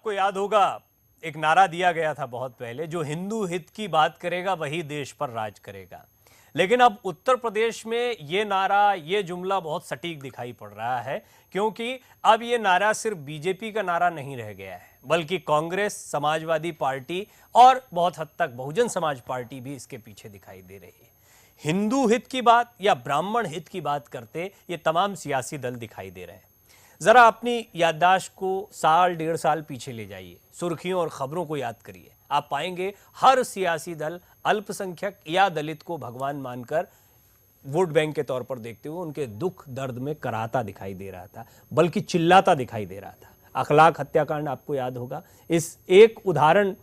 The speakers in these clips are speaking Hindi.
आपको याद होगा एक नारा दिया गया था बहुत पहले, जो हिंदू हित की बात करेगा वही देश पर राज करेगा। लेकिन अब उत्तर प्रदेश में ये नारा, ये जुमला बहुत सटीक दिखाई पड़ रहा है, क्योंकि अब ये नारा सिर्फ बीजेपी का नारा नहीं रह गया है, बल्कि कांग्रेस, समाजवादी पार्टी और बहुत हद तक बहुजन समाज पार्टी भी इसके पीछे दिखाई दे रही है। हिंदू हित की बात या ब्राह्मण हित की बात करते ये तमाम सियासी दल दिखाई दे रहे हैं। जरा अपनी याददाश्त को साल डेढ़ साल पीछे ले जाइए, सुर्खियों और खबरों को याद करिए। आप पाएंगे हर सियासी दल अल्पसंख्यक या दलित को भगवान मानकर वोट बैंक के तौर पर देखते हुए उनके दुख दर्द में कराहता दिखाई दे रहा था, बल्कि चिल्लाता दिखाई दे रहा था। अखलाक हत्याकांड आपको याद होगा। इस एक उदाहरण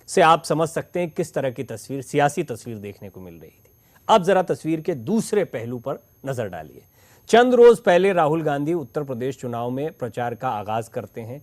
से आप समझ सकते हैं किस तरह की तस्वीर, सियासी तस्वीर देखने को मिल रही थी। अब जरा तस्वीर के दूसरे पहलू पर नजर डालिए। चंद रोज पहले राहुल गांधी उत्तर प्रदेश चुनाव में प्रचार का आगाज करते हैं,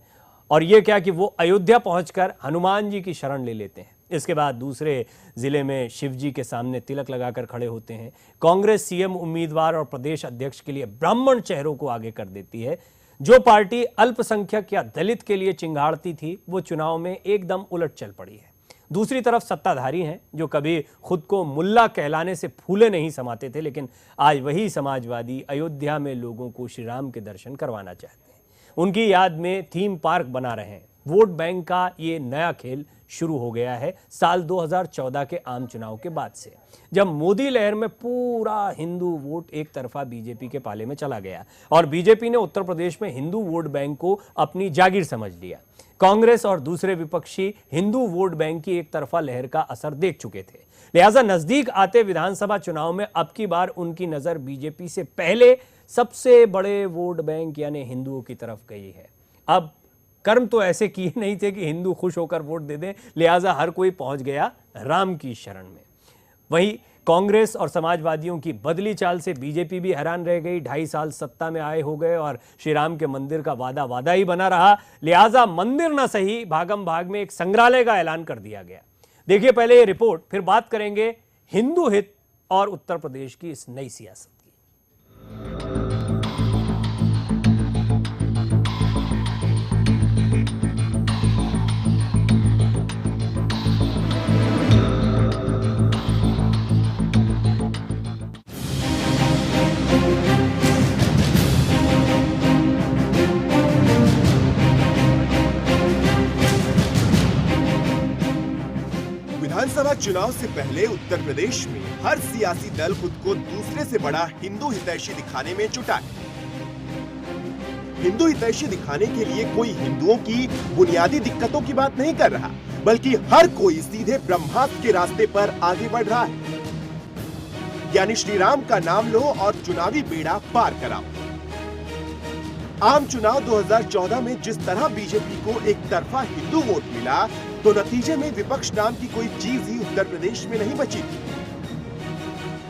और यह क्या कि वो अयोध्या पहुंचकर हनुमान जी की शरण ले लेते हैं। इसके बाद दूसरे जिले में शिव जी के सामने तिलक लगाकर खड़े होते हैं। कांग्रेस सीएम उम्मीदवार और प्रदेश अध्यक्ष के लिए ब्राह्मण चेहरों को आगे कर देती है। जो पार्टी अल्पसंख्यक या दलित के लिए चिंगाड़ती थी, वो चुनाव में एकदम उलट चल पड़ी है। दूसरी तरफ सत्ताधारी हैं जो कभी खुद को मुल्ला कहलाने से फूले नहीं समाते थे, लेकिन आज वही समाजवादी अयोध्या में लोगों को श्री राम के दर्शन करवाना चाहते हैं। उनकी याद में थीम पार्क बना रहे हैं। वोट बैंक का ये नया खेल शुरू हो गया है साल 2014 के आम चुनाव के बाद से, जब मोदी लहर में पूरा हिंदू वोट एक तरफा बीजेपी के पाले में चला गया और बीजेपी ने उत्तर प्रदेश में हिंदू वोट बैंक को अपनी जागीर समझ लिया। कांग्रेस और दूसरे विपक्षी हिंदू वोट बैंक की एक तरफा लहर का असर देख चुके थे, लिहाजा नजदीक आते विधानसभा चुनाव में अब की बार उनकी नजर बीजेपी से पहले सबसे बड़े वोट बैंक यानी हिंदुओं की तरफ गई है। अब कर्म तो ऐसे किए नहीं थे कि हिंदू खुश होकर वोट दे दें, लिहाजा हर कोई पहुंच गया राम की शरण में। वहीं कांग्रेस और समाजवादियों की बदली चाल से बीजेपी भी हैरान रह गई। 2.5 साल सत्ता में आए हो गए और श्री राम के मंदिर का वादा ही बना रहा, लिहाजा मंदिर ना सही भागम भाग में एक संग्रहालय का ऐलान कर दिया गया। देखिए पहले ये रिपोर्ट, फिर बात करेंगे हिंदू हित और उत्तर प्रदेश की इस नई सियासत की। विधानसभा चुनाव से पहले उत्तर प्रदेश में हर सियासी दल खुद को दूसरे से बड़ा हिंदू हितैषी दिखाने में जुटा है। हिंदू हितैषी दिखाने के लिए कोई हिंदुओं की बुनियादी दिक्कतों की बात नहीं कर रहा, बल्कि हर कोई सीधे ब्रह्मास्त्र के रास्ते पर आगे बढ़ रहा है, यानी श्री राम का नाम लो और चुनावी बेड़ा पार कराओ। आम चुनाव 2014 में जिस तरह बीजेपी को एक तरफा हिंदू वोट मिला, तो नतीजे में विपक्ष नाम की कोई चीज ही उत्तर प्रदेश में नहीं बची थी।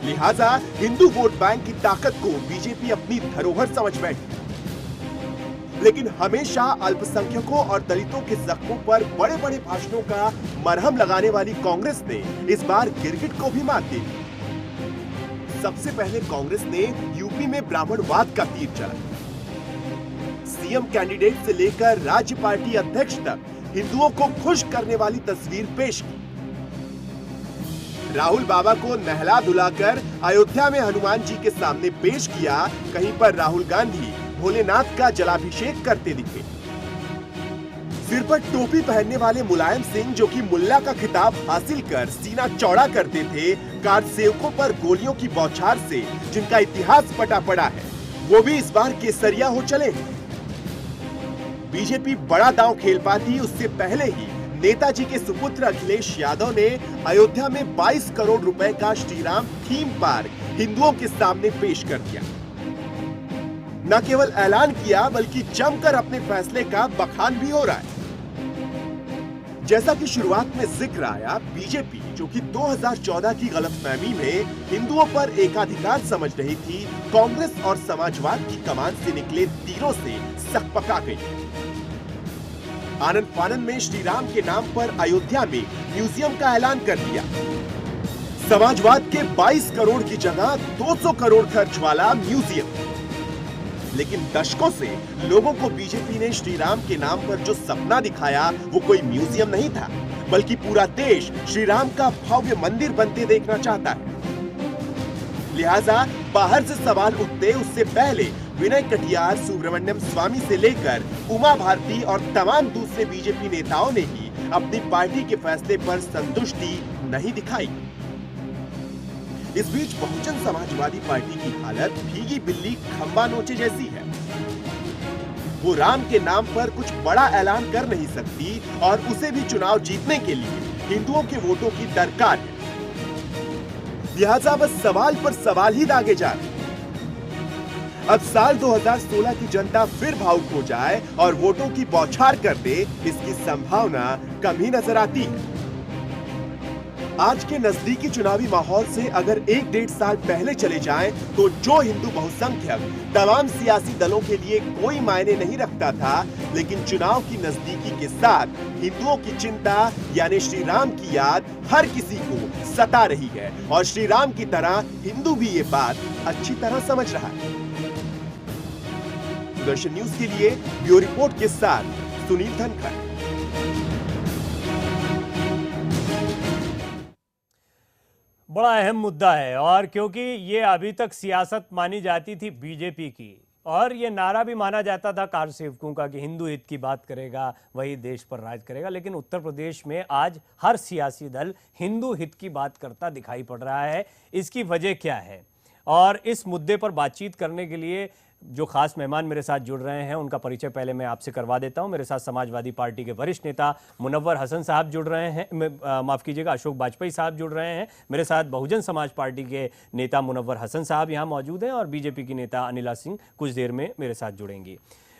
लिहाजा हिंदू वोट बैंक की ताकत को बीजेपी अपनी धरोहर समझ बैठी। लेकिन हमेशा अल्पसंख्यकों और दलितों के जख्मों पर बड़े बड़े भाषणों का मरहम लगाने वाली कांग्रेस ने इस बार गिरगिट को भी मात दी। सबसे पहले कांग्रेस ने यूपी में ब्राह्मणवाद का तीर चलाया। सीएम कैंडिडेट से लेकर राज्य पार्टी अध्यक्ष तक हिंदुओं को खुश करने वाली तस्वीर पेश की। राहुल बाबा को नहला धुलाकर अयोध्या में हनुमान जी के सामने पेश किया। कहीं पर राहुल गांधी भोलेनाथ का जलाभिषेक करते दिखे। सिर पर टोपी पहनने वाले मुलायम सिंह, जो कि मुल्ला का खिताब हासिल कर सीना चौड़ा करते थे, कार सेवकों पर गोलियों की बौछार से जिनका इतिहास पटा पड़ा है, वो भी इस बार केसरिया हो चले। बीजेपी बड़ा दांव खेल पाती उससे पहले ही नेताजी के सुपुत्र अखिलेश यादव ने अयोध्या में 22 करोड़ रुपए का श्रीराम थीम पार्क हिंदुओं के सामने पेश कर दिया। न केवल ऐलान किया, बल्कि जमकर अपने फैसले का बखान भी हो रहा है। जैसा कि शुरुआत में जिक्र आया, बीजेपी जो कि 2014 की गलतफहमी में हिंदुओं पर एकाधिकार समझ रही थी, कांग्रेस और समाजवाद की कमान से निकले तीरों से सकपका गई। आनंद फानन में श्री राम के नाम पर अयोध्या में म्यूजियम का ऐलान कर दिया। समाजवाद के 22 करोड़ की जगह 200 करोड़ खर्च वाला म्यूजियम। लेकिन दशकों से लोगों को बीजेपी ने श्री राम के नाम पर जो सपना दिखाया वो कोई म्यूजियम नहीं था, बल्कि पूरा देश श्री राम का भव्य मंदिर बनते देखना चाहता है। लिहाजा बाहर से सवाल उठते उससे पहले विनय कटियार, सुब्रमण्यम स्वामी से लेकर उमा भारती और तमाम दूसरे बीजेपी नेताओं ने ही अपनी पार्टी के फैसले पर संतुष्टि नहीं दिखाई। इस बीच बहुजन समाजवादी पार्टी की हालत भीगी बिल्ली खंबा नोचे जैसी है। वो राम के नाम पर कुछ बड़ा ऐलान कर नहीं सकती और उसे भी चुनाव जीतने के लिए हिंदुओं के वोटों की दरकार है। लिहाजा बस सवाल पर सवाल ही दागे जा रहे। अब साल 2016 की जनता फिर भावुक हो जाए और वोटों की बौछार कर दे, इसकी संभावना कम ही नजर आती है। आज के नजदीकी चुनावी माहौल से अगर 1-1.5 साल पहले चले जाएं, तो जो हिंदू बहुसंख्यक तमाम सियासी दलों के लिए कोई मायने नहीं रखता था, लेकिन चुनाव की नजदीकी के साथ हिंदुओं की चिंता यानी श्री राम की याद हर किसी को सता रही है और श्री राम की तरह हिंदू भी ये बात अच्छी तरह समझ रहा है। दूरदर्शन न्यूज के लिए ब्यूरो रिपोर्ट के साथ सुनील धनखड़। बड़ा अहम मुद्दा है और क्योंकि ये अभी तक सियासत मानी जाती थी बीजेपी की और ये नारा भी माना जाता था कार सेवकों का कि हिंदू हित की बात करेगा वही देश पर राज करेगा, लेकिन उत्तर प्रदेश में आज हर सियासी दल हिंदू हित की बात करता दिखाई पड़ रहा है। इसकी वजह क्या है और इस मुद्दे पर बातचीत करने के लिए जो खास मेहमान मेरे साथ जुड़ रहे हैं उनका परिचय पहले मैं आपसे करवा देता हूं। मेरे साथ समाजवादी पार्टी के वरिष्ठ नेता मुनव्वर हसन साहब जुड़ रहे हैं, माफ़ कीजिएगा अशोक वाजपेयी साहब जुड़ रहे हैं। मेरे साथ बहुजन समाज पार्टी के नेता मुनव्वर हसन साहब यहां मौजूद हैं और बीजेपी की नेता अनिला सिंह कुछ देर में मेरे साथ जुड़ेंगी।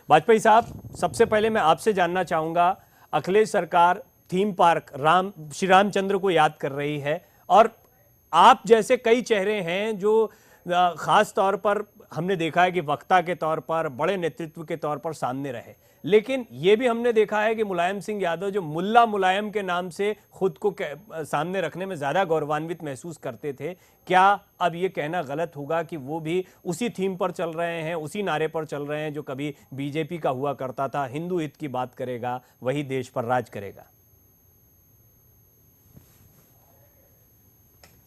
वाजपेयी साहब, सबसे पहले मैं आपसे जानना चाहूँगा, अखिलेश सरकार थीम पार्क श्री रामचंद्र को याद कर रही है और आप जैसे कई चेहरे हैं जो खास तौर पर हमने देखा है कि वक्ता के तौर पर, बड़े नेतृत्व के तौर पर सामने रहे, लेकिन ये भी हमने देखा है कि मुलायम सिंह यादव जो मुल्ला मुलायम के नाम से खुद को सामने रखने में ज़्यादा गौरवान्वित महसूस करते थे, क्या अब ये कहना गलत होगा कि वो भी उसी थीम पर चल रहे हैं, उसी नारे पर चल रहे हैं जो कभी बीजेपी का हुआ करता था, हिंदू हित की बात करेगा वही देश पर राज करेगा?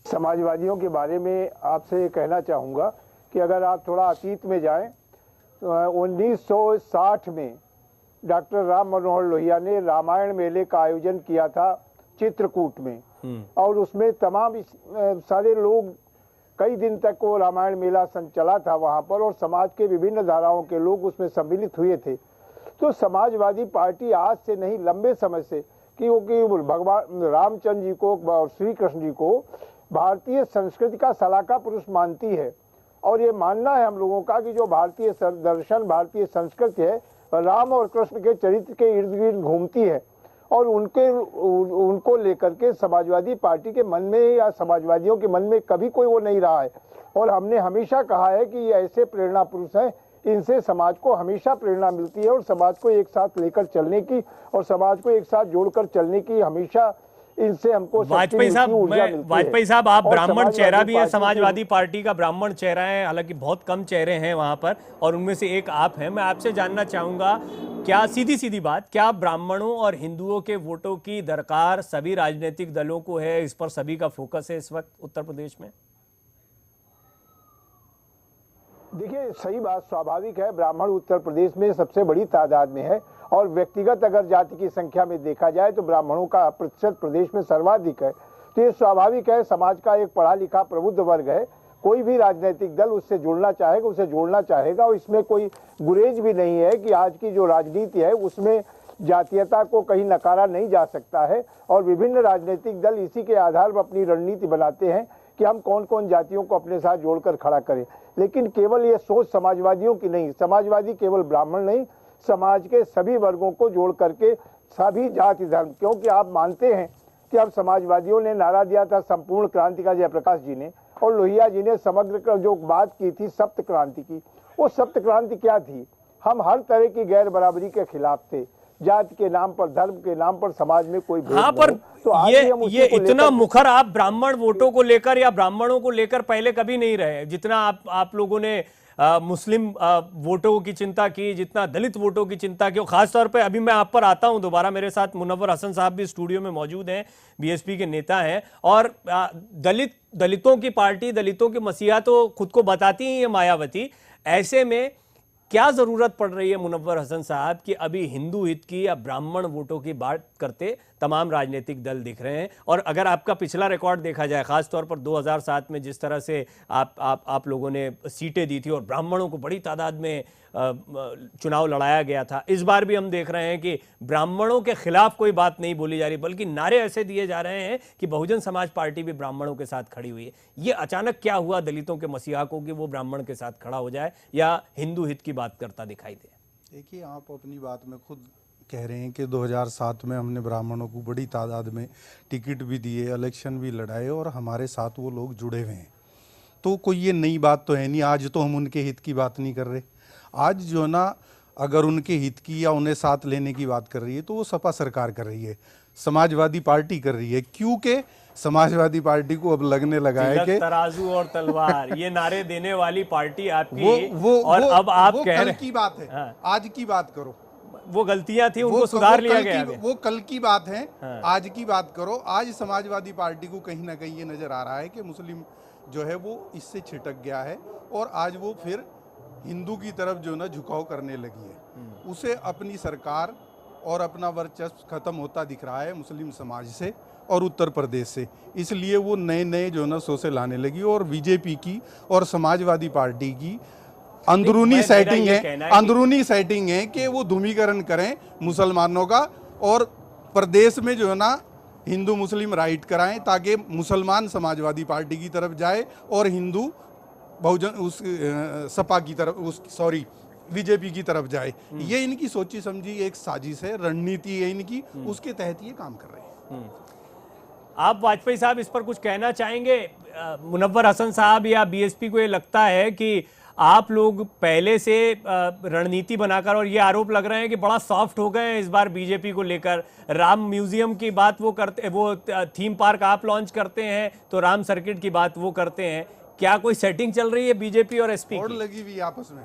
समाजवादियों के बारे में आपसे ये कहना चाहूँगा कि अगर आप थोड़ा अतीत में जाएं तो 1960 में डॉक्टर राम मनोहर लोहिया ने रामायण मेले का आयोजन किया था चित्रकूट में और उसमें तमाम सारे लोग, कई दिन तक वो रामायण मेला चला था वहाँ पर और समाज के विभिन्न धाराओं के लोग उसमें सम्मिलित हुए थे। तो समाजवादी पार्टी आज से नहीं, लंबे समय से, क्योंकि भगवान रामचंद्र जी को और श्री कृष्ण जी को भारतीय संस्कृति का सलाका पुरुष मानती है और ये मानना है हम लोगों का कि जो भारतीय दर्शन, भारतीय संस्कृति है, राम और कृष्ण के चरित्र के इर्द गिर्द घूमती है और उनको लेकर के समाजवादी पार्टी के मन में या समाजवादियों के मन में कभी कोई वो नहीं रहा है। और हमने हमेशा कहा है कि ये ऐसे प्रेरणा पुरुष हैं, इनसे समाज को हमेशा प्रेरणा मिलती है और समाज को एक साथ लेकर चलने की और समाज को एक साथ जोड़कर चलने की हमेशा इनसे हमको वाजपेयी साहब आप ब्राह्मण चेहरा भी हैं, समाजवादी पार्टी का ब्राह्मण चेहरा है, हालांकि बहुत कम चेहरे हैं वहां पर और उनमें से एक आप हैं। मैं आपसे जानना चाहूंगा, क्या सीधी बात, क्या ब्राह्मणों और हिंदुओं के वोटों की दरकार सभी राजनीतिक दलों को है? इस पर सभी का फोकस है इस वक्त उत्तर प्रदेश में? देखिए, सही बात, स्वाभाविक है, ब्राह्मण उत्तर प्रदेश में सबसे बड़ी तादाद में है और व्यक्तिगत अगर जाति की संख्या में देखा जाए तो ब्राह्मणों का प्रतिशत प्रदेश में सर्वाधिक है। तो ये स्वाभाविक है, समाज का एक पढ़ा लिखा प्रबुद्ध वर्ग है, कोई भी राजनीतिक दल उससे जुड़ना चाहेगा, उसे जोड़ना चाहेगा और इसमें कोई गुरेज भी नहीं है कि आज की जो राजनीति है उसमें जातीयता को कहीं नकारा नहीं जा सकता है और विभिन्न राजनीतिक दल इसी के आधार पर अपनी रणनीति बनाते हैं कि हम कौन कौन जातियों को अपने साथ जोड़कर खड़ा करें। लेकिन केवल ये सोच समाजवादियों की नहीं, समाजवादी केवल ब्राह्मण नहीं, समाज के सभी वर्गों को जोड़ करके सभी जाति धर्म, क्योंकि आप मानते हैं कि अब समाजवादियों ने नारा दिया था संपूर्ण क्रांति का, जयप्रकाश जी ने और लोहिया जी ने समग्र जो बात की थी सप्त क्रांति की, वो सप्त क्रांति क्या थी? हम हर तरह की गैर बराबरी के खिलाफ थे, जाति के नाम पर, धर्म के नाम पर समाज में कोई भेद हाँ, पर तो ये इतना मुखर आप ब्राह्मण वोटों को लेकर या ब्राह्मणों को लेकर पहले कभी नहीं रहे जितना आप लोगों ने मुस्लिम वोटों की चिंता की, जितना दलित वोटों की चिंता की। और खासतौर पे अभी मैं आप पर आता हूं दोबारा, मेरे साथ मुनव्वर हसन साहब भी स्टूडियो में मौजूद हैं, बीएसपी के नेता हैं, और दलितों की पार्टी, दलितों की मसीहा तो खुद को बताती ही है मायावती। ऐसे में क्या जरूरत पड़ रही है मुनव्वर हसन साहब कि अभी हिंदू हित की या ब्राह्मण वोटों की बात करते तमाम राजनीतिक दल दिख रहे हैं? और अगर आपका पिछला रिकॉर्ड देखा जाए, खासतौर पर 2007 में जिस तरह से आप लोगों ने सीटें दी थी और ब्राह्मणों को बड़ी तादाद में चुनाव लड़ाया गया था, इस बार भी हम देख रहे हैं कि ब्राह्मणों के खिलाफ कोई बात नहीं बोली जा रही, बल्कि नारे ऐसे दिए जा रहे हैं कि बहुजन समाज पार्टी भी ब्राह्मणों के साथ खड़ी हुई है। ये अचानक क्या हुआ दलितों के मसीहा को कि वो ब्राह्मण के साथ खड़ा हो जाए या हिंदू हित की बात करता दिखाई दे? देखिए, आप अपनी बात में खुद कह रहे हैं कि 2007 में हमने ब्राह्मणों को बड़ी तादाद में टिकट भी दिए, इलेक्शन भी लड़ाए और हमारे साथ वो लोग जुड़े हुए हैं। तो कोई ये नई बात तो है नहीं। आज तो हम उनके हित की बात नहीं कर रहे। आज जो ना, अगर उनके हित की या उन्हें साथ लेने की बात कर रही है तो वो सपा सरकार कर रही है, समाजवादी पार्टी कर रही है। क्योंकि समाजवादी पार्टी को अब लगने लगा है कि तराजू और तलवार, ये नारे देने वाली पार्टी आपकी, और अब आप कह रहे कल की बात है। हाँ। आज की बात करो, वो गलतियां थी उनको सुधार लिया गया है। वो कल की बात है। हाँ। आज की बात करो। आज समाजवादी पार्टी को कहीं ना कहीं ये नजर आ रहा है कि मुस्लिम जो है वो इससे छिटक गया है और आज वो फिर हिंदू की तरफ जो ना झुकाव करने लगी है। उसे अपनी सरकार और अपना वर्चस्व खत्म होता दिख रहा है मुस्लिम समाज से और उत्तर प्रदेश से। इसलिए वो नए नए जो ना सोचे लाने लगी और बीजेपी की और समाजवादी पार्टी की अंदरूनी सेटिंग है, अंदरूनी सेटिंग है कि वो ध्रुवीकरण करें मुसलमानों का और प्रदेश में जो है ना हिंदू मुस्लिम राइट कराएं ताकि मुसलमान समाजवादी पार्टी की तरफ जाए और हिंदू बहुजन उस सपा की तरफ, बीजेपी की तरफ जाए। ये इनकी सोची समझी एक साजिश है, रणनीति है इनकी, उसके तहत ये काम कर रहे हैं। आप वाजपेयी साहब इस पर कुछ कहना चाहेंगे? मुनव्वर हसन साहब या बीएसपी को ये लगता है कि आप लोग पहले से रणनीति बनाकर, और ये आरोप लग रहे हैं कि बड़ा सॉफ्ट हो गए हैं इस बार बीजेपी को लेकर, राम म्यूजियम की बात वो करते, वो थीम पार्क आप लॉन्च करते हैं तो राम सर्किट की बात वो करते हैं। क्या कोई सेटिंग चल रही है बीजेपी और एसपी की? लगी हुई आपस में।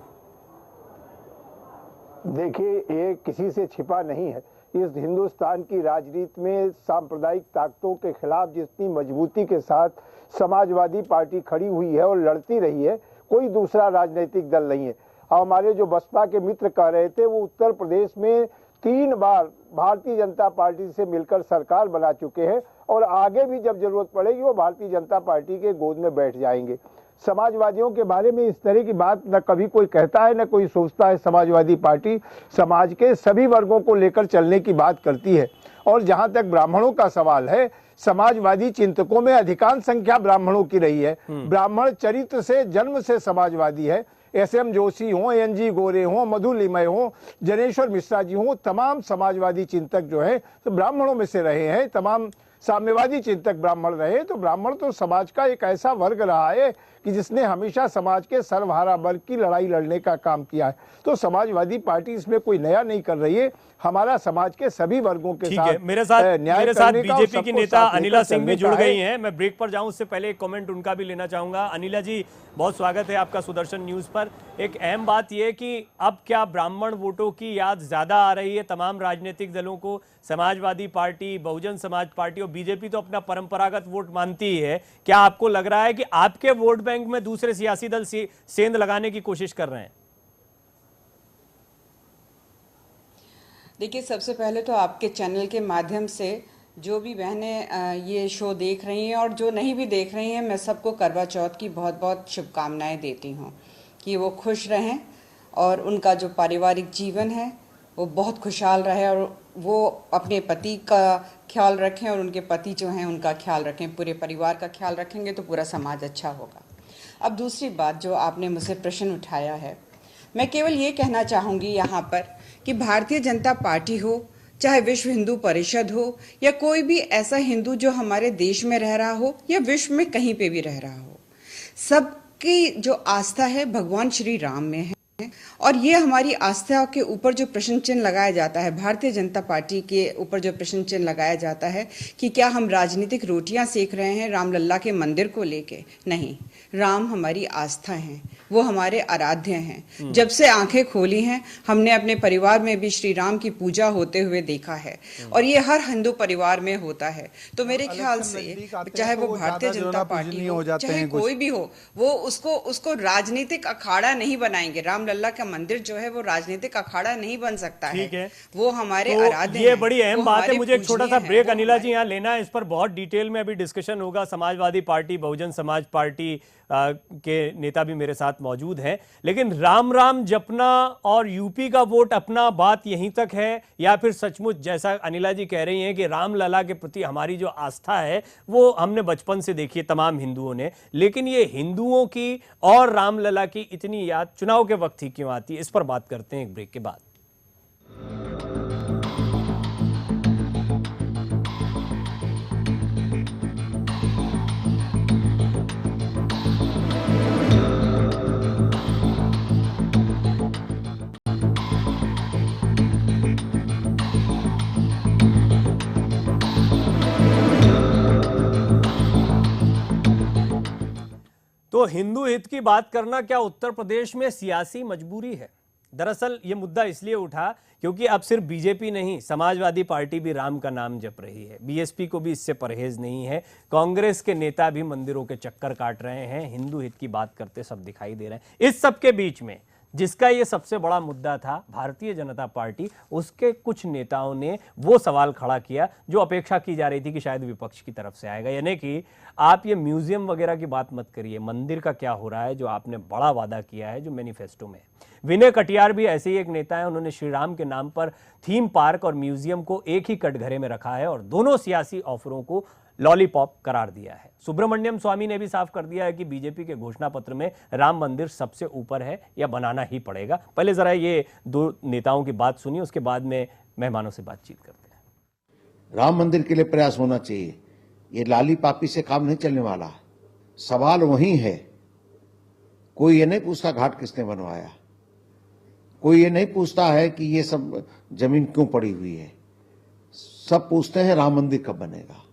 देखिए, ये किसी से छिपा नहीं है। इस हिंदुस्तान की राजनीति में सांप्रदायिक ताकतों के खिलाफ जितनी मजबूती के साथ समाजवादी पार्टी खड़ी हुई है और लड़ती रही है, कोई दूसरा राजनीतिक दल नहीं है। हमारे जो बसपा के मित्र कह रहे थे, वो उत्तर प्रदेश में 3 बार भारतीय जनता पार्टी से मिलकर सरकार बना चुके हैं और आगे भी जब जरूरत पड़ेगी वो भारतीय जनता पार्टी के गोद में बैठ जाएंगे। समाजवादियों के बारे में इस तरह की बात न कभी कोई कहता है न कोई सोचता है। समाजवादी पार्टी समाज के सभी वर्गों को लेकर चलने की बात करती है। और जहां तक ब्राह्मणों का सवाल है, समाजवादी चिंतकों में अधिकांश संख्या ब्राह्मणों की रही है। ब्राह्मण चरित्र से, जन्म से समाजवादी है। एसएम जोशी हो, एनजी गोरे हो, मधु लिमय हो, जनेश्वर मिश्रा जी हो, तमाम समाजवादी चिंतक जो है तो ब्राह्मणों में से रहे हैं। तमाम साम्यवादी चिंतक ब्राह्मण रहे। तो ब्राह्मण तो समाज का एक ऐसा वर्ग रहा है कि जिसने हमेशा समाज के सर्वहारा वर्ग की लड़ाई लड़ने का काम किया है। तो समाजवादी पार्टी इसमें कोई नया नहीं कर रही है। हमारा समाज के सभी वर्गों के साथ मेरे साथ बीजेपी की नेता अनिला सिंह भी जुड़ गई हैं। मैं ब्रेक पर जाऊं उससे पहले एक कमेंट उनका भी लेना चाहूंगा। अनिला जी, बहुत स्वागत है आपका सुदर्शन न्यूज पर। एक अहम बात यह कि अब क्या ब्राह्मण वोटों की याद ज्यादा आ रही है तमाम राजनीतिक दलों को? समाजवादी पार्टी, बहुजन समाज पार्टी और बीजेपी तो अपना परंपरागत वोट मानती ही है। क्या आपको लग रहा है कि आपके वोट बैंक में दूसरे सियासी दल सेंध लगाने की कोशिश कर रहे हैं? देखिए, सबसे पहले तो आपके चैनल के माध्यम से जो भी बहनें ये शो देख रही हैं और जो नहीं भी देख रही हैं, मैं सबको करवा चौथ की बहुत बहुत शुभकामनाएं देती हूँ कि वो खुश रहें और उनका जो पारिवारिक जीवन है वो बहुत खुशहाल रहे और वो अपने पति का ख्याल रखें और उनके पति जो हैं उनका ख्याल रखें। पूरे परिवार का ख्याल रखेंगे तो पूरा समाज अच्छा होगा। अब दूसरी बात जो आपने मुझसे प्रश्न उठाया है, मैं केवल ये कहना चाहूँगी यहाँ पर कि भारतीय जनता पार्टी हो, चाहे विश्व हिंदू परिषद हो या कोई भी ऐसा हिंदू जो हमारे देश में रह रहा हो या विश्व में कहीं पे भी रह रहा हो, सबकी जो आस्था है भगवान श्री राम में है। और ये हमारी आस्था के ऊपर जो प्रश्न चिन्ह लगाया जाता है, भारतीय जनता पार्टी के ऊपर जो प्रश्न चिन्ह लगाया जाता है कि क्या हम राजनीतिक रोटियां सेक रहे हैं रामलला के मंदिर को लेके, नहीं। राम हमारी आस्था है, वो हमारे आराध्य हैं। जब से आंखें खोली हैं हमने अपने परिवार में भी श्री राम की पूजा होते हुए देखा है और ये हर हिंदू परिवार में होता है। तो मेरे ख्याल से चाहे वो भारतीय जनता पार्टी हो चाहे कोई भी हो, वो उसको राजनीतिक अखाड़ा नहीं बनाएंगे। रामलला का मंदिर जो है वो राजनीतिक अखाड़ा नहीं बन सकता है, वो हमारे आराध्य हैं। ये बड़ी अहम बात है। मुझे एक छोटा सा ब्रेक अनिला जी यहाँ लेना है, इस पर बहुत डिटेल में अभी डिस्कशन होगा। समाजवादी पार्टी, बहुजन समाज पार्टी के नेता भी मेरे साथ मौजूद हैं। लेकिन राम राम जपना और यूपी का वोट अपना, बात यहीं तक है या फिर सचमुच जैसा अनिला जी कह रही हैं कि रामलला के प्रति हमारी जो आस्था है वो हमने बचपन से देखी है तमाम हिंदुओं ने, लेकिन ये हिंदुओं की और रामलला की इतनी याद चुनाव के वक्त ही क्यों आती है, इस पर बात करते हैं एक ब्रेक के बाद। तो हिंदू हित की बात करना क्या उत्तर प्रदेश में सियासी मजबूरी है? दरअसल ये मुद्दा इसलिए उठा क्योंकि अब सिर्फ बीजेपी नहीं, समाजवादी पार्टी भी राम का नाम जप रही है। बीएसपी को भी इससे परहेज नहीं है। कांग्रेस के नेता भी मंदिरों के चक्कर काट रहे हैं, हिंदू हित की बात करते सब दिखाई दे रहे हैं। इस सब के बीच में जिसका ये सबसे बड़ा मुद्दा था, भारतीय जनता पार्टी, उसके कुछ नेताओं ने वो सवाल खड़ा किया जो अपेक्षा की जा रही थी कि शायद विपक्ष की तरफ से आएगा, यानी कि आप ये म्यूजियम वगैरह की बात मत करिए, मंदिर का क्या हो रहा है जो आपने बड़ा वादा किया है, जो मैनिफेस्टो में। विनय कटियार भी ऐसे ही एक नेता है, उन्होंने श्री राम के नाम पर थीम पार्क और म्यूजियम को एक ही कटघरे में रखा है और दोनों सियासी ऑफरों को लॉलीपॉप करार दिया है। सुब्रमण्यम स्वामी ने भी साफ कर दिया है कि बीजेपी के घोषणा पत्र में राम मंदिर सबसे ऊपर है या बनाना ही पड़ेगा। पहले जरा ये दो नेताओं की बात सुनिए, उसके बाद में मेहमानों से बातचीत करते हैं। राम मंदिर के लिए प्रयास होना चाहिए, ये लाली पापी से काम नहीं चलने वाला। सवाल वही है, कोई ये नहीं पूछता घाट किसने बनवाया, कोई ये नहीं पूछता है कि ये सब जमीन क्यों पड़ी हुई है, सब पूछते हैं राम मंदिर कब बनेगा।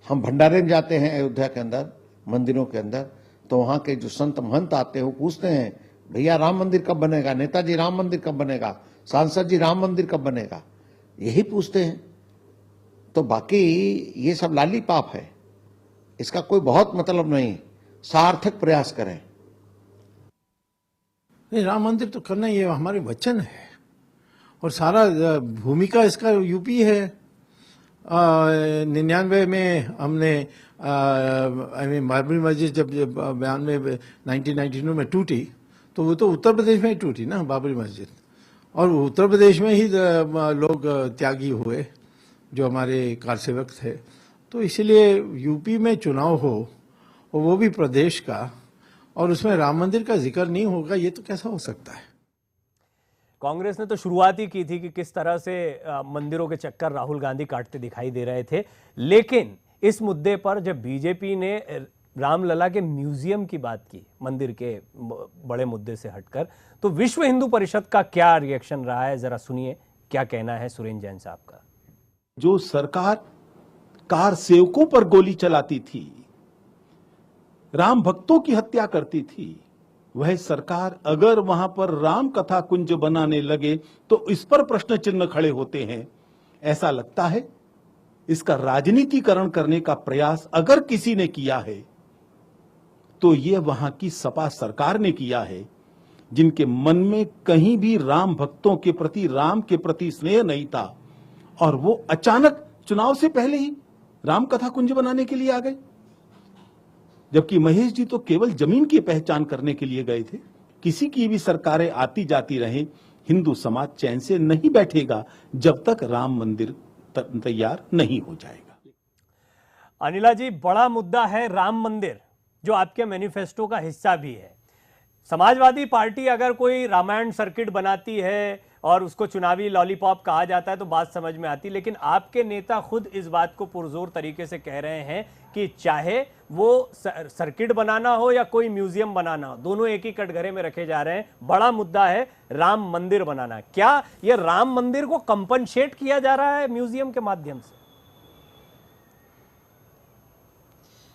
हम भंडारे में जाते हैं अयोध्या के अंदर, मंदिरों के अंदर, तो वहां के जो संत महंत आते हैं वो पूछते हैं भैया राम मंदिर कब बनेगा, नेताजी राम मंदिर कब बनेगा, सांसद जी राम मंदिर कब बनेगा, यही पूछते हैं। तो बाकी ये सब लाली पाप है, इसका कोई बहुत मतलब नहीं, सार्थक प्रयास करें। नहीं, राम मंदिर तो करना ये हमारे वचन है और सारा भूमिका इसका यूपी है। 99 में हमने बाबरी मस्जिद जब 1992 में टूटी तो वो तो उत्तर प्रदेश में ही टूटी ना बाबरी मस्जिद, और उत्तर प्रदेश में ही लोग त्यागी हुए जो हमारे कारसेवक थे। तो इसलिए यूपी में चुनाव हो और वो भी प्रदेश का, और उसमें राम मंदिर का जिक्र नहीं होगा, ये तो कैसा हो सकता है। कांग्रेस ने तो शुरुआत ही की थी कि किस तरह से मंदिरों के चक्कर राहुल गांधी काटते दिखाई दे रहे थे, लेकिन इस मुद्दे पर जब बीजेपी ने रामलला के म्यूजियम की बात की, मंदिर के बड़े मुद्दे से हटकर, तो विश्व हिंदू परिषद का क्या रिएक्शन रहा है, जरा सुनिए क्या कहना है सुरेंद्र जैन साहब का। जो सरकार कार सेवकों पर गोली चलाती थी, राम भक्तों की हत्या करती थी, वह सरकार अगर वहां पर राम कथा कुंज बनाने लगे तो इस पर प्रश्न चिन्ह खड़े होते हैं। ऐसा लगता है इसका राजनीतिकरण करने का प्रयास अगर किसी ने किया है तो यह वहां की सपा सरकार ने किया है, जिनके मन में कहीं भी राम भक्तों के प्रति, राम के प्रति स्नेह नहीं था, और वो अचानक चुनाव से पहले ही राम कथा कुंज बनाने के लिए आ गए। जबकि महेश जी तो केवल जमीन की पहचान करने के लिए गए थे। किसी की भी सरकारें आती जाती रहें, हिंदू समाज चैन से नहीं बैठेगा जब तक राम मंदिर तैयार नहीं हो जाएगा। अनिला जी, बड़ा मुद्दा है राम मंदिर, जो आपके मैनिफेस्टो का हिस्सा भी है। समाजवादी पार्टी अगर कोई रामायण सर्किट बनाती है, और उसको चुनावी लॉलीपॉप कहा जाता है तो बात समझ में आती। लेकिन आपके नेता खुद इस बात को पुरजोर तरीके से कह रहे हैं कि चाहे वो सर्किट बनाना हो या कोई म्यूजियम बनाना हो, दोनों एक ही कटघरे में रखे जा रहे हैं। बड़ा मुद्दा है राम मंदिर बनाना। क्या ये राम मंदिर को कंपनसेट किया जा रहा है म्यूजियम के माध्यम से?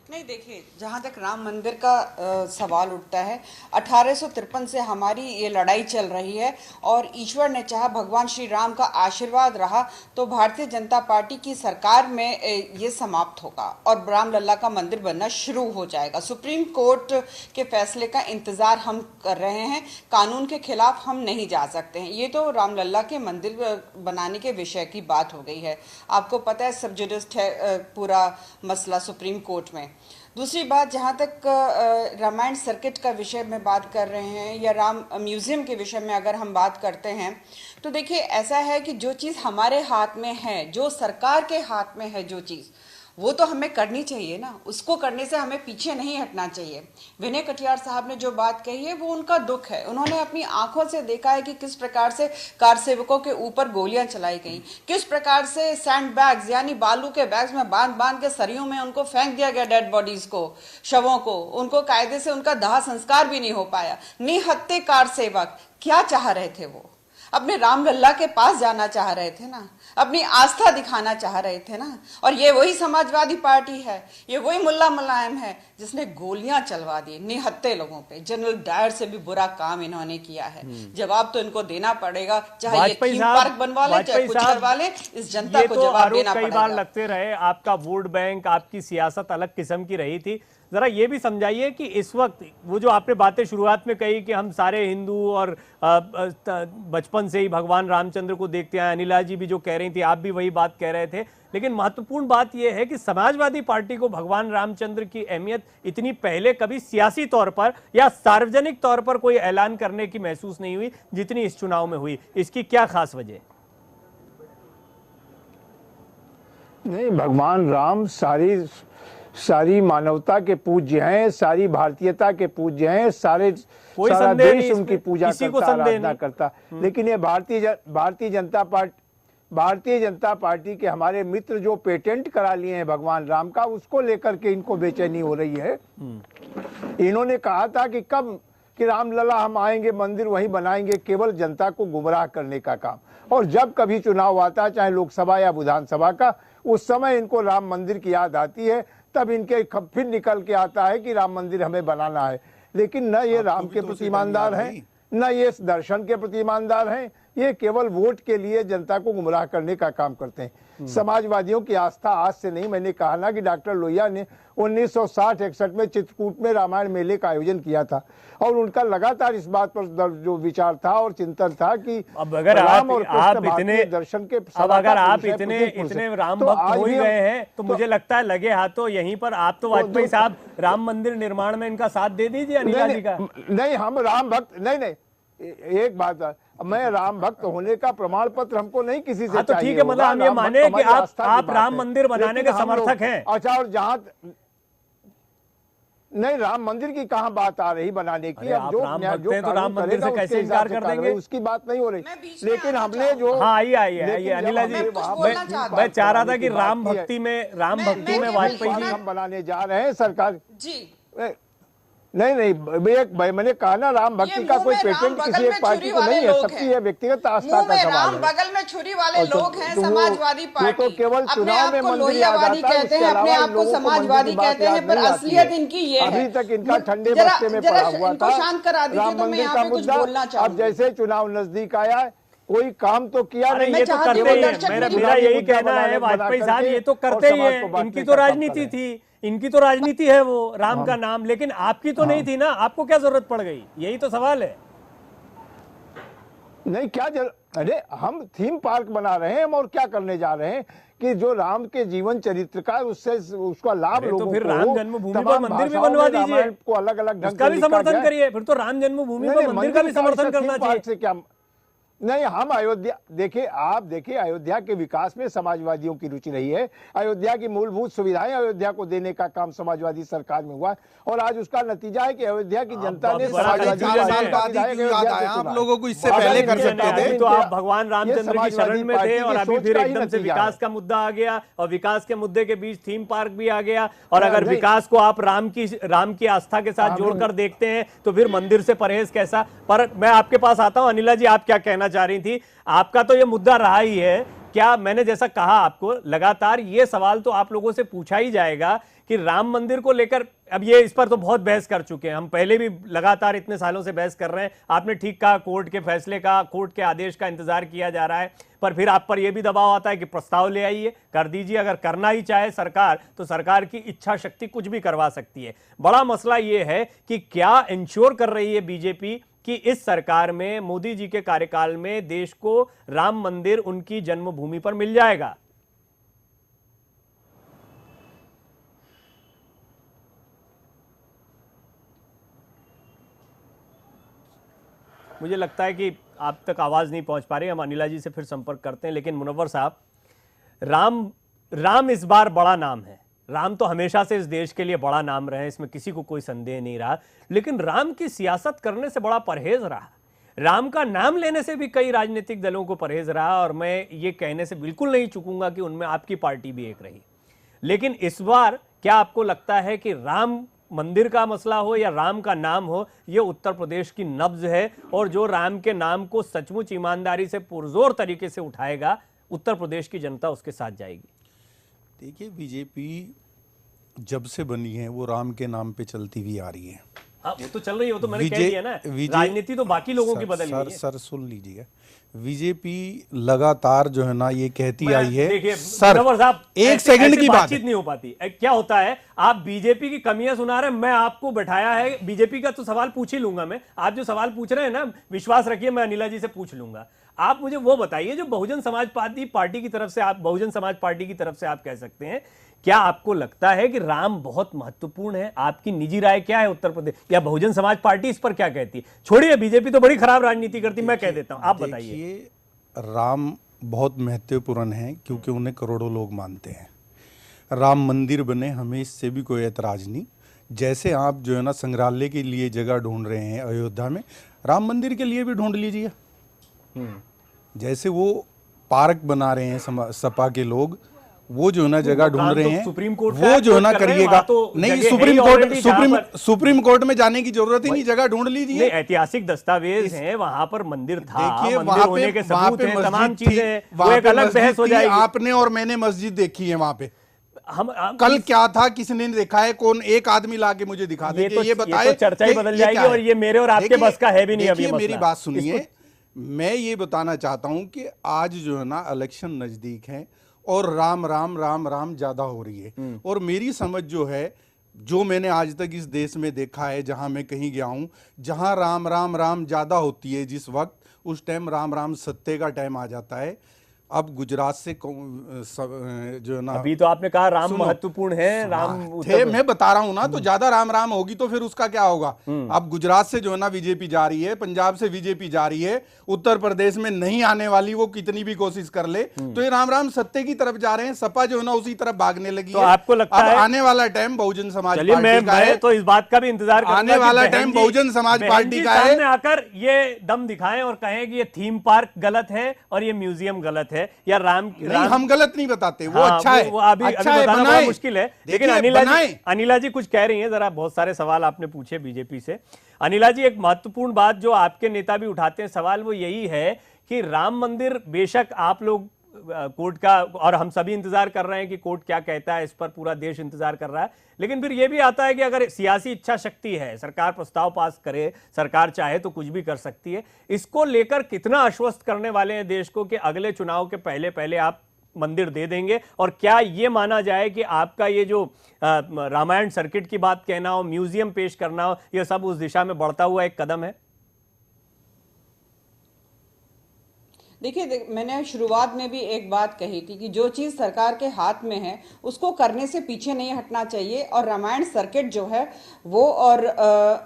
नहीं, देखिए, जहाँ तक राम मंदिर का सवाल उठता है, 1853 से हमारी ये लड़ाई चल रही है और ईश्वर ने चाहा, भगवान श्री राम का आशीर्वाद रहा तो भारतीय जनता पार्टी की सरकार में ये समाप्त होगा और रामलला का मंदिर बनना शुरू हो जाएगा। सुप्रीम कोर्ट के फैसले का इंतजार हम कर रहे हैं, कानून के खिलाफ हम नहीं जा सकते हैं। ये तो रामलला के मंदिर बनाने के विषय की बात हो गई है। आपको पता है सब जुडिस है पूरा मसला सुप्रीम कोर्ट में। दूसरी बात, जहाँ तक रामायण सर्किट का विषय में बात कर रहे हैं या राम म्यूजियम के विषय में अगर हम बात करते हैं तो देखिए, ऐसा है कि जो चीज़ हमारे हाथ में है, जो सरकार के हाथ में है, जो चीज़ वो तो हमें करनी चाहिए ना, उसको करने से हमें पीछे नहीं हटना चाहिए। विनय कटियार साहब ने जो बात कही है वो उनका दुख है। उन्होंने अपनी आंखों से देखा है कि किस प्रकार से कार सेवकों के ऊपर गोलियां चलाई गई, किस प्रकार से सैंड बैग्स यानी बालू के बैग्स में बांध बांध के सरियों में उनको फेंक दिया गया, डेड बॉडीज को, शवों को। उनको कायदे से उनका दाह संस्कार भी नहीं हो पाया। निहत्थे कार सेवक क्या चाह रहे थे? वो अपने रामलल्ला के पास जाना चाह रहे थे ना, अपनी आस्था दिखाना चाह रहे थे ना। और ये वही समाजवादी पार्टी है, ये वही मुल्ला मुलायम है जिसने गोलियां चलवा दी निहत्थे लोगों पे। जनरल डायर से भी बुरा काम इन्होंने किया है। जवाब तो इनको देना पड़ेगा, चाहे ये थीम पार्क बनवा ले, चाहे कुछ करवा ले, इस जनता को जवाब देना पड़ेगा। कई बार लगते रहे आपका वोट बैंक, आपकी सियासत अलग किस्म की रही थी। जरा ये भी समझाइए कि इस वक्त वो जो आपने बातें शुरुआत में कही कि हम सारे हिंदू और बचपन से ही भगवान रामचंद्र को देखते हैं, अनिला जी भी जो कह रही थी, आप भी वही बात कह रहे थे, लेकिन महत्वपूर्ण बात यह है कि समाजवादी पार्टी को भगवान रामचंद्र की अहमियत इतनी पहले कभी सियासी तौर पर या सार्वजनिक तौर पर कोई ऐलान करने की महसूस नहीं हुई जितनी इस चुनाव में हुई। इसकी क्या खास वजह? नहीं, भगवान राम सारी मानवता के पूज्य हैं, सारी भारतीयता के पूज्य हैं, सारा देश उनकी पूजा करता, आराधना करता। लेकिन ये भारतीय जनता पार्टी के हमारे मित्र जो पेटेंट करा लिए हैं भगवान राम का, उसको लेकर के इनको बेचैनी हो रही है। इन्होंने कहा था कि कब कि रामलला हम आएंगे, मंदिर वहीं बनाएंगे, केवल जनता को गुमराह करने का काम। और जब कभी चुनाव आता है, चाहे लोकसभा या विधानसभा का, उस समय इनको राम मंदिर की याद आती है, तब इनके फिर निकल के आता है कि राम मंदिर हमें बनाना है। लेकिन न ये राम के प्रति ईमानदार हैं, न ये दर्शन के प्रति ईमानदार हैं, ये केवल वोट के लिए जनता को गुमराह करने का काम करते हैं। समाजवादियों की आस्था आज से नहीं, मैंने कहा ना कि डॉक्टर लोहिया ने 1960-61 में चित्रकूट में रामायण मेले का आयोजन किया था और उनका लगातार इस बात पर जो विचार था और चिंतन था कि अब अगर आप इतने दर्शन के, अब अगर आप इतने राम भक्त हो ही गए हैं तो मुझे लगता है लगे हाथों यहीं पर आप तो वाजपेयी साहब राम मंदिर निर्माण में इनका साथ दे दीजिए अनिला जी का। नहीं, हम राम भक्त नहीं, एक बात, मैं राम भक्त होने का प्रमाण पत्र हमको नहीं किसी से तो चाहिए। ठीक है, मतलब हम ये माने कि आप राम मंदिर बनाने के समर्थक हैं। अच्छा, और जहां नहीं, राम मंदिर की कहां बात आ रही बनाने की? अब जो तो राम मंदिर से कैसे इनकार कर देंगे? उसकी बात नहीं हो रही। लेकिन हमने जो आइए अनिला जी, मैं चाह रहा था कि राम भक्ति में वाजपेयी जी हम बनाने जा रहे हैं सरकार जी। नहीं, मैंने कहा ना, राम भक्ति का कोई पेटेंट किसी एक पार्टी को नहीं है, सबकी ये व्यक्तिगत आस्था का सवाल है। बगल में छुरी वाले लोग हैं समाजवादी पार्टी, तो केवल चुनाव में मंदिर याद आता है, कहते हैं, अपने आप को समाजवादी कहते हैं, पर असलियत इनकी ये है। अभी तक इनका ठंडे बस्ते में पड़ा हुआ था शांत करा दीजिए, राम तो मैं मंदिर यहाँ का पे कुछ मुद्दा। बोलना चाहूंगी। अब जैसे चुनाव नजदीक आया, कोई काम तो किया नहीं, ये तो करते ही है। मेरा यही कहना है वाजपेयी साहब, ये तो करते ही है, इनकी तो राजनीति थी, इनकी तो राजनीति है वो राम का नाम, लेकिन आपकी तो नहीं थी ना, आपको क्या जरूरत पड़ गई? यही तो सवाल है। नहीं, क्या अरे हम थीम पार्क बना रहे हैं, हम और क्या करने जा रहे हैं कि जो राम के जीवन चरित्र का उससे उसका लाभ लोगों को, तो फिर राम जन्मभूमि पर मंदिर भी बनवा दीजिए, को अलग अलग ढंग का भी समर्थन करिए। फिर तो राम जन्मभूमि पर मंदिर का भी समर्थन करना चाहिए। से क्या नहीं, हम अयोध्या देखिए, आप देखिए, अयोध्या के विकास में समाजवादियों की रुचि रही है। अयोध्या की मूलभूत सुविधाएं अयोध्या को देने का काम समाजवादी सरकार में हुआ और आज उसका नतीजा है कि अयोध्या की जनता ने बड़ा समाजवादी confusion है। पार्टी का विधायक क्यों याद अयोध्या आया? से आप चुना। लोगों को इससे बाबा पहले जी कर के सकते नाम थे। पे तो आप भगवान रामचंद्र की शरण समाजवादी में थे पार्टी और की अभी सोच फिर का ही एकदम से नतीजा विकास है। का मुद्दा आ गया और विकास के मुद्दे के बीच थीम पार्क भी आ गया। और अगर नहीं। विकास को आप राम की आस्था के साथ जोड़कर देखते हैं तो फिर मंदिर से परहेज कैसा। पर मैं आपके पास आता हूं, अनिला जी, आप क्या कहना चाह रही थी? आपका तो ये मुद्दा रहा ही है। क्या मैंने जैसा कहा आपको, लगातार ये सवाल तो आप लोगों से पूछा ही जाएगा कि राम मंदिर को लेकर, अब ये इस पर तो बहुत बहस कर चुके हैं, हम पहले भी लगातार इतने सालों से बहस कर रहे हैं। आपने ठीक कहा, कोर्ट के फैसले का, कोर्ट के आदेश का इंतजार किया जा रहा है, पर फिर आप पर यह भी दबाव आता है कि प्रस्ताव ले आइए, कर दीजिए। अगर करना ही चाहे सरकार तो सरकार की इच्छा शक्ति कुछ भी करवा सकती है। बड़ा मसला यह है कि क्या इंश्योर कर रही है बीजेपी कि इस सरकार में, मोदी जी के कार्यकाल में, देश को राम मंदिर उनकी जन्मभूमि पर मिल जाएगा? मुझे लगता है कि आप तक आवाज नहीं पहुंच पा रही। हम अनिला जी से फिर संपर्क करते हैं। लेकिन मुनव्वर साहब, राम इस बार बड़ा नाम है। राम तो हमेशा से इस देश के लिए बड़ा नाम रहे, इसमें किसी को कोई संदेह नहीं रहा। लेकिन राम की सियासत करने से बड़ा परहेज रहा। राम का नाम लेने से भी कई राजनीतिक दलों को परहेज रहा और मैं ये कहने से बिल्कुल नहीं चूकूंगा कि उनमें आपकी पार्टी भी एक रही। लेकिन इस बार क्या आपको लगता है कि राम मंदिर का मसला हो या राम का नाम हो, यह उत्तर प्रदेश की नब्ज है और जो राम के नाम को सचमुच ईमानदारी से पुरजोर तरीके से उठाएगा, उत्तर प्रदेश की जनता उसके साथ जाएगी? देखिए, बीजेपी जब से बनी है वो राम के नाम पे चलती हुई आ रही है। हाँ, वो तो चल रही है, वो तो मैंने कह दिया ना। राजनीति तो बाकी लोगों की बदल गई है। सर सुन लीजिए, बीजेपी लगातार जो है ना ये कहती आई है। देखिए सर, मुनव्वर साहब, एक सेकंड की बात नहीं हो पाती। क्या होता है, आप बीजेपी की कमियां सुना रहे हैं, मैं आपको बैठाया है, बीजेपी का तो सवाल पूछ ही लूंगा मैं। आप जो सवाल पूछ रहे हैं ना, विश्वास रखिए मैं अनिला जी से पूछ लूंगा। आप मुझे वो बताइए जो बहुजन समाज पार्टी की तरफ से, आप बहुजन समाज पार्टी की तरफ से आप कह सकते हैं, क्या आपको लगता है कि राम बहुत महत्वपूर्ण है? आपकी निजी राय क्या है उत्तर प्रदेश या बहुजन समाज पार्टी इस पर क्या कहती है? छोड़िए, बीजेपी तो बड़ी खराब राजनीति करती, मैं कह देता हूं, आप बताइए। राम बहुत महत्वपूर्ण है क्योंकि उन्हें करोड़ों लोग मानते हैं। राम मंदिर बने, हमें इससे भी कोई एतराज नहीं। जैसे आप जो है ना संग्रहालय के लिए जगह ढूंढ रहे हैं अयोध्या में, राम मंदिर के लिए भी ढूंढ लीजिए। जैसे वो पार्क बना रहे हैं सपा के लोग, वो जो है ना जगह ढूंढ रहे हैं, सुप्रीम कोर्ट वो जो है ना करिएगा। नहीं, सुप्रीम कोर्ट में जाने की जरूरत ही नहीं, जगह ढूंढ लीजिए। ऐतिहासिक दस्तावेज हैं, वहां पर मंदिर था, देखिए, मंदिर होने के सबूत हैं, तमाम चीजें, वो एक अलग बहस हो जाएगी। आपने और मैंने मस्जिद देखी है वहां पे। हम कल क्या था, किसने देखा है? कौन एक आदमी लाके मुझे दिखा दे, ये बताए। चर्चा ही बदल जाएगी और ये मेरे और आपके बस का है भी नहीं। अभी मेरी बात सुनिए, मैं ये बताना चाहता हूं कि आज जो है ना इलेक्शन नजदीक है और राम राम राम राम ज्यादा हो रही है। और मेरी समझ जो है, जो मैंने आज तक इस देश में देखा है, जहां मैं कहीं गया हूं, जहां राम राम राम ज्यादा होती है जिस वक्त, उस टाइम राम राम सत्य का टाइम आ जाता है। अब गुजरात से जो है ना, अभी तो आपने कहा राम महत्वपूर्ण है, राम थे, मैं बता रहा हूं ना, तो ज्यादा राम राम होगी तो फिर उसका क्या होगा? अब गुजरात से जो है ना बीजेपी जा रही है, पंजाब से बीजेपी जा रही है, उत्तर प्रदेश में नहीं आने वाली, वो कितनी भी कोशिश कर ले। तो ये राम राम सत्य की तरफ जा रहे हैं, सपा जो है ना उसी तरफ भागने लगी तो है। आपको लगता है आने वाला टाइम बहुजन समाज पार्टी का है, तो इस बात का भी इंतजार करूंगा आने वाला टाइम बहुजन समाज पार्टी का है, आकर ये दम दिखाएं और कहें कि ये थीम पार्क गलत है और ये म्यूजियम गलत है, या राम नहीं, हम गलत नहीं बताते, वो हाँ, अच्छा है, अच्छा है, बताना बड़ा मुश्किल है। लेकिन अनिला जी कुछ कह रही हैं, जरा बहुत सारे सवाल आपने पूछे बीजेपी से। अनिला जी, एक महत्वपूर्ण बात जो आपके नेता भी उठाते हैं सवाल, वो यही है कि राम मंदिर, बेशक आप लोग कोर्ट का, और हम सभी इंतजार कर रहे हैं कि कोर्ट क्या कहता है, इस पर पूरा देश इंतजार कर रहा है, लेकिन फिर यह भी आता है कि अगर सियासी इच्छा शक्ति है, सरकार प्रस्ताव पास करे, सरकार चाहे तो कुछ भी कर सकती है। इसको लेकर कितना आश्वस्त करने वाले हैं देश को कि अगले चुनाव के पहले पहले आप मंदिर दे देंगे? और क्या यह माना जाए कि आपका ये जो रामायण सर्किट की बात कहना हो, म्यूजियम पेश करना हो, यह सब उस दिशा में बढ़ता हुआ एक कदम है? देखिए, मैंने शुरुआत में भी एक बात कही थी कि जो चीज़ सरकार के हाथ में है उसको करने से पीछे नहीं हटना चाहिए। और रामायण सर्किट जो है वो और